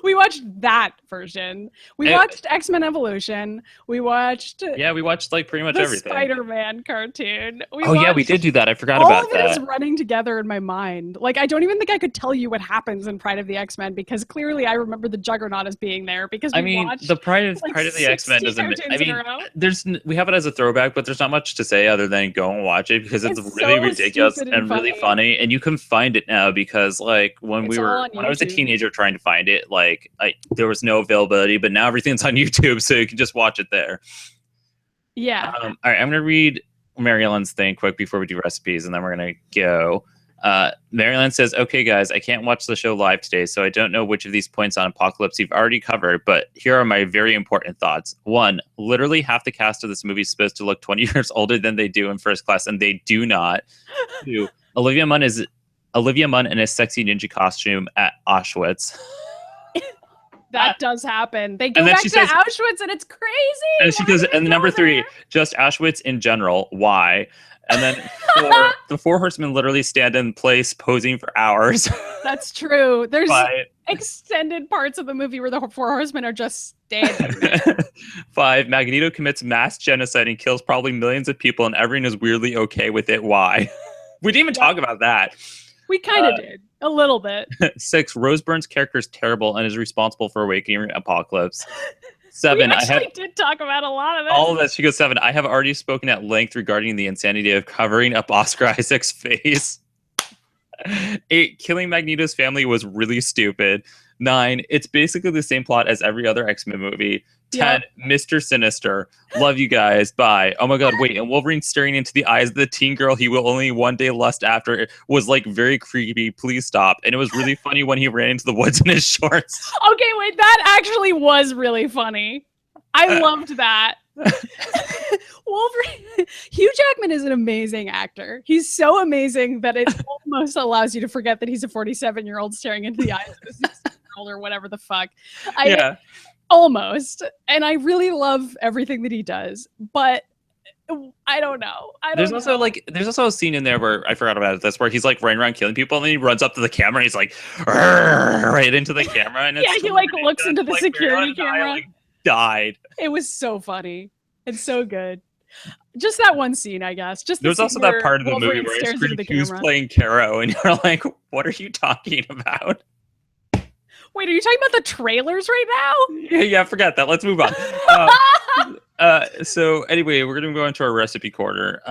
We watched that version. We watched X-Men Evolution. We watched like pretty much everything. Spider-Man cartoon. We did do that. I forgot about that. All of it is running together in my mind. Like, I don't even think I could tell you what happens in Pride of the X-Men because clearly I remember the Juggernaut as being there because watched the Pride of the X-Men doesn't. We have it as a throwback, but there's not much to say other than go and watch it because it's really so ridiculous and really funny, and you can find it now because like when I was a teenager trying to find it, like there was no availability, but now everything's on YouTube, so you can just watch it there. Yeah. All right, I'm gonna read Mary Ellen's thing quick before we do recipes, and then we're gonna go. Mary Ellen says, "Okay, guys, I can't watch the show live today, so I don't know which of these points on Apocalypse you've already covered, but here are my very important thoughts. 1, literally half the cast of this movie is supposed to look 20 years older than they do in First Class, and they do not. 2, Olivia Munn in a sexy ninja costume at Auschwitz." That does happen. They go back to Auschwitz, and it's crazy. And she goes, and number 3, just Auschwitz in general. Why? And then 4, the 4 horsemen literally stand in place posing for hours. That's true. There's extended parts of the movie where the 4 horsemen are just standing. 5, Magneto commits mass genocide and kills probably millions of people, and everyone is weirdly okay with it. Why? We didn't even talk about that. We kind of did. A little bit. 6, Rose Byrne's character is terrible and is responsible for awakening Apocalypse. 7, we did talk about a lot of this. All of this. She goes, 7, I have already spoken at length regarding the insanity of covering up Oscar Isaac's face. 8, killing Magneto's family was really stupid. 9, it's basically the same plot as every other X-Men movie. 10, Mr. Sinister. Love you guys. Bye. Oh my god, wait. And Wolverine staring into the eyes of the teen girl he will only one day lust after was like very creepy. Please stop. And it was really funny when he ran into the woods in his shorts. Okay, wait. That actually was really funny. I loved that. Wolverine. Hugh Jackman is an amazing actor. He's so amazing that it almost allows you to forget that he's a 47-year-old staring into the eyes of a 16-year-old or whatever the fuck. Almost. And I really love everything that he does, but I don't know. There's also a scene in there where I forgot about this, where he's like running around killing people, and then he runs up to the camera and he's like right into the camera, and he like looks into the security camera. Died. It was so funny. It's so good. Just that one scene, I guess. Just there's also that part of the movie where it's who's playing Caro, and you're like, what are you talking about? Wait, are you talking about the trailers right now? Yeah, forget that. Let's move on. So anyway, we're going to go into our recipe corner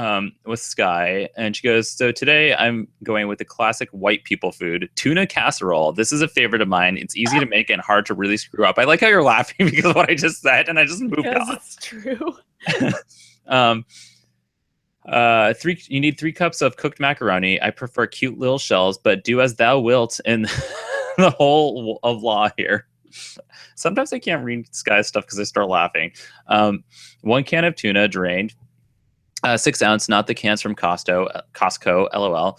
with Skye. And she goes, so today I'm going with the classic white people food, tuna casserole. This is a favorite of mine. It's easy to make and hard to really screw up. I like how you're laughing because of what I just said, and I just moved on. It's true. You need 3 cups of cooked macaroni. I prefer cute little shells, but do as thou wilt in the whole of law here. Sometimes I can't read Skye's stuff because I start laughing. 1 can of tuna drained, 6 ounce, not the cans from Costco, LOL.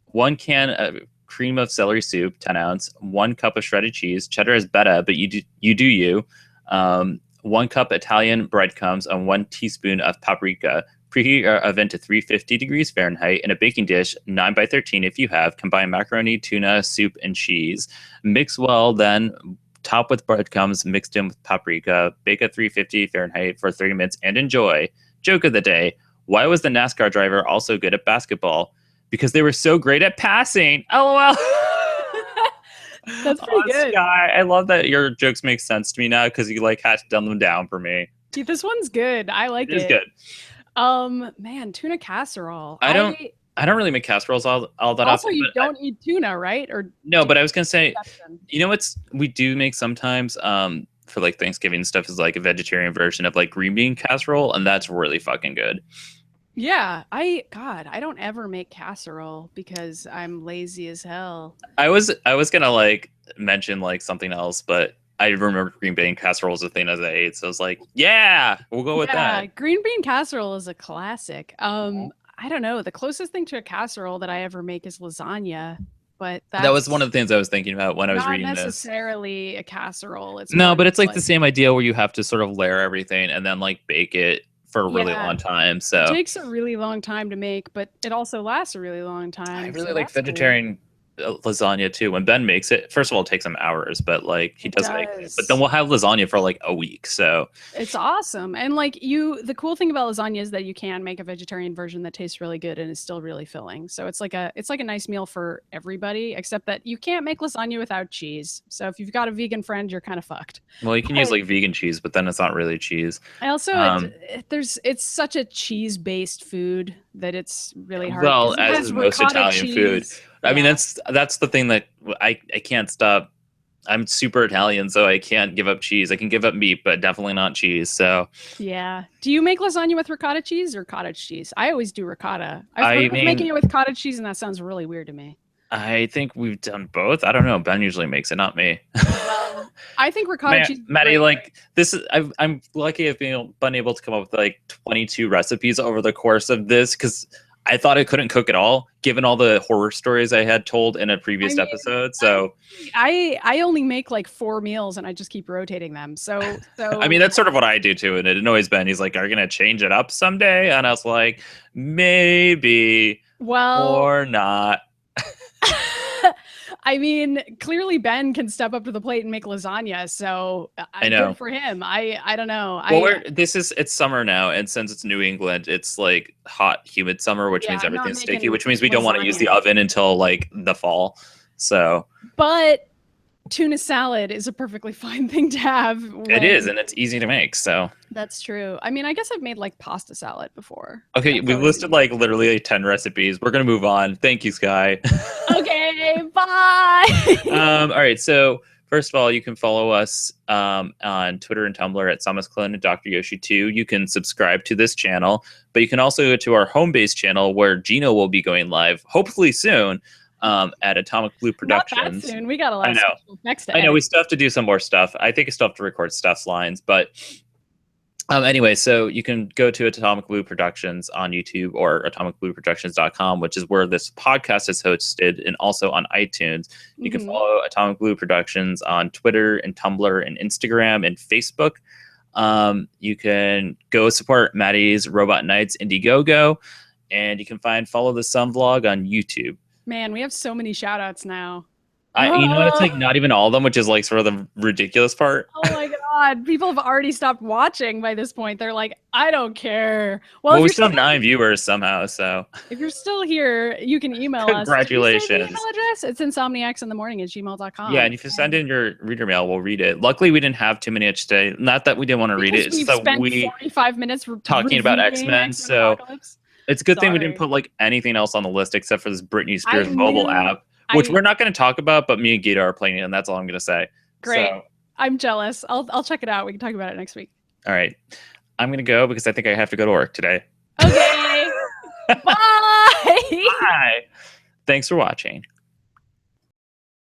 1 can of cream of celery soup, 10 ounce, 1 cup of shredded cheese. Cheddar is better, but you do. 1 cup Italian breadcrumbs and 1 teaspoon of paprika. Preheat your oven to 350 degrees Fahrenheit in a baking dish, 9 by 13 if you have. Combine macaroni, tuna, soup, and cheese. Mix well, then top with breadcrumbs mixed in with paprika. Bake at 350 Fahrenheit for 30 minutes and enjoy. Joke of the day. Why was the NASCAR driver also good at basketball? Because they were so great at passing. LOL. That's pretty good. Skye, I love that your jokes make sense to me now because you had to dumb them down for me. Dude, this one's good. I like it. It's good. Man, tuna casserole. I don't really make casseroles all that often. Also, you don't eat tuna, right? Or no, but I was gonna say, we do make sometimes for Thanksgiving stuff is a vegetarian version of green bean casserole, and that's really fucking good. Yeah, I don't ever make casserole because I'm lazy as hell. I was gonna mention something else, but I remember green bean casserole was a thing as I ate, so I was like, yeah, we'll go with that. Green bean casserole is a classic. I don't know. The closest thing to a casserole that I ever make is lasagna, but that was one of the things I was thinking about when I was reading this. Not necessarily a casserole. It's but it's the same idea where you have to sort of layer everything and then bake it for a really long time. So it takes a really long time to make, but it also lasts a really long time. I really like vegetarian lasagna too. When Ben makes it, first of all, it takes him hours, but he does make it. But then we'll have lasagna for a week. So it's awesome. And the cool thing about lasagna is that you can make a vegetarian version that tastes really good and is still really filling. So it's like a nice meal for everybody, except that you can't make lasagna without cheese. So if you've got a vegan friend, you're kind of fucked. Well, you can use vegan cheese, but then it's not really cheese. I also it's such a cheese-based food that it's really hard. Well, as is most Italian food. I mean, that's the thing that I can't stop. I'm super Italian, so I can't give up cheese. I can give up meat, but definitely not cheese. So yeah. Do you make lasagna with ricotta cheese or cottage cheese? I always do ricotta. I've heard of making it with cottage cheese, and that sounds really weird to me. I think we've done both. I don't know. Ben usually makes it, not me. Well, I think ricotta cheese. Maddie, this is. I'm lucky I've been able to come up with 22 recipes over the course of this because I thought I couldn't cook at all, given all the horror stories I had told in a previous episode. So I only make 4 meals and I just keep rotating them. So I mean, that's sort of what I do too. And it annoys Ben. He's like, are you going to change it up someday? And I was like, maybe, or not. I mean, clearly Ben can step up to the plate and make lasagna, so I know. Good for him. I don't know. Well, it's summer now, and since it's New England, it's hot, humid summer, which means everything's sticky, which means we don't want to use the oven until the fall. So, but tuna salad is a perfectly fine thing to have. It is, and it's easy to make. So that's true. I mean, I guess I've made pasta salad before. Okay, we've listed literally 10 recipes. We're gonna move on. Thank you, Skye. Okay, bye. All right, so first of all, you can follow us on Twitter and Tumblr at SamusClone and Dr. Yoshi 2. You can subscribe to this channel, but you can also go to our home base channel where GENO will be going live, hopefully soon. At Atomic Blue Productions. Not that soon. We got a lot of stuff next time. I know we still have to do some more stuff. I think I still have to record Steph's lines, but Anyway, so you can go to Atomic Blue Productions on YouTube or atomicblueproductions.com, which is where this podcast is hosted, and also on iTunes. You can follow Atomic Blue Productions on Twitter and Tumblr and Instagram and Facebook. You can go support Maddy's Robot Nights Indiegogo, and you can follow the Sun Vlog on YouTube. Man, we have so many shout outs now. You know what? It's like not even all of them, which is like sort of the ridiculous part. Oh my god, people have already stopped watching by this point. They're like, I don't care. Well, we still have 9 viewers somehow. So if you're still here, you can email us. Congratulations. Email address? It's insomniacsinthemorning@gmail.com. Yeah, and if you send in your reader mail, we'll read it. Luckily, we didn't have too many today. Not that we didn't want to read it. It's just that we 45 minutes talking about X-Men. So it's a good thing we didn't put like anything else on the list except for this Britney Spears mobile app. Which we're not going to talk about, but me and Gita are playing it, and that's all I'm going to say. Great. So, I'm jealous. I'll check it out. We can talk about it next week. All right. I'm going to go because I think I have to go to work today. Okay. Bye. Bye. Thanks for watching.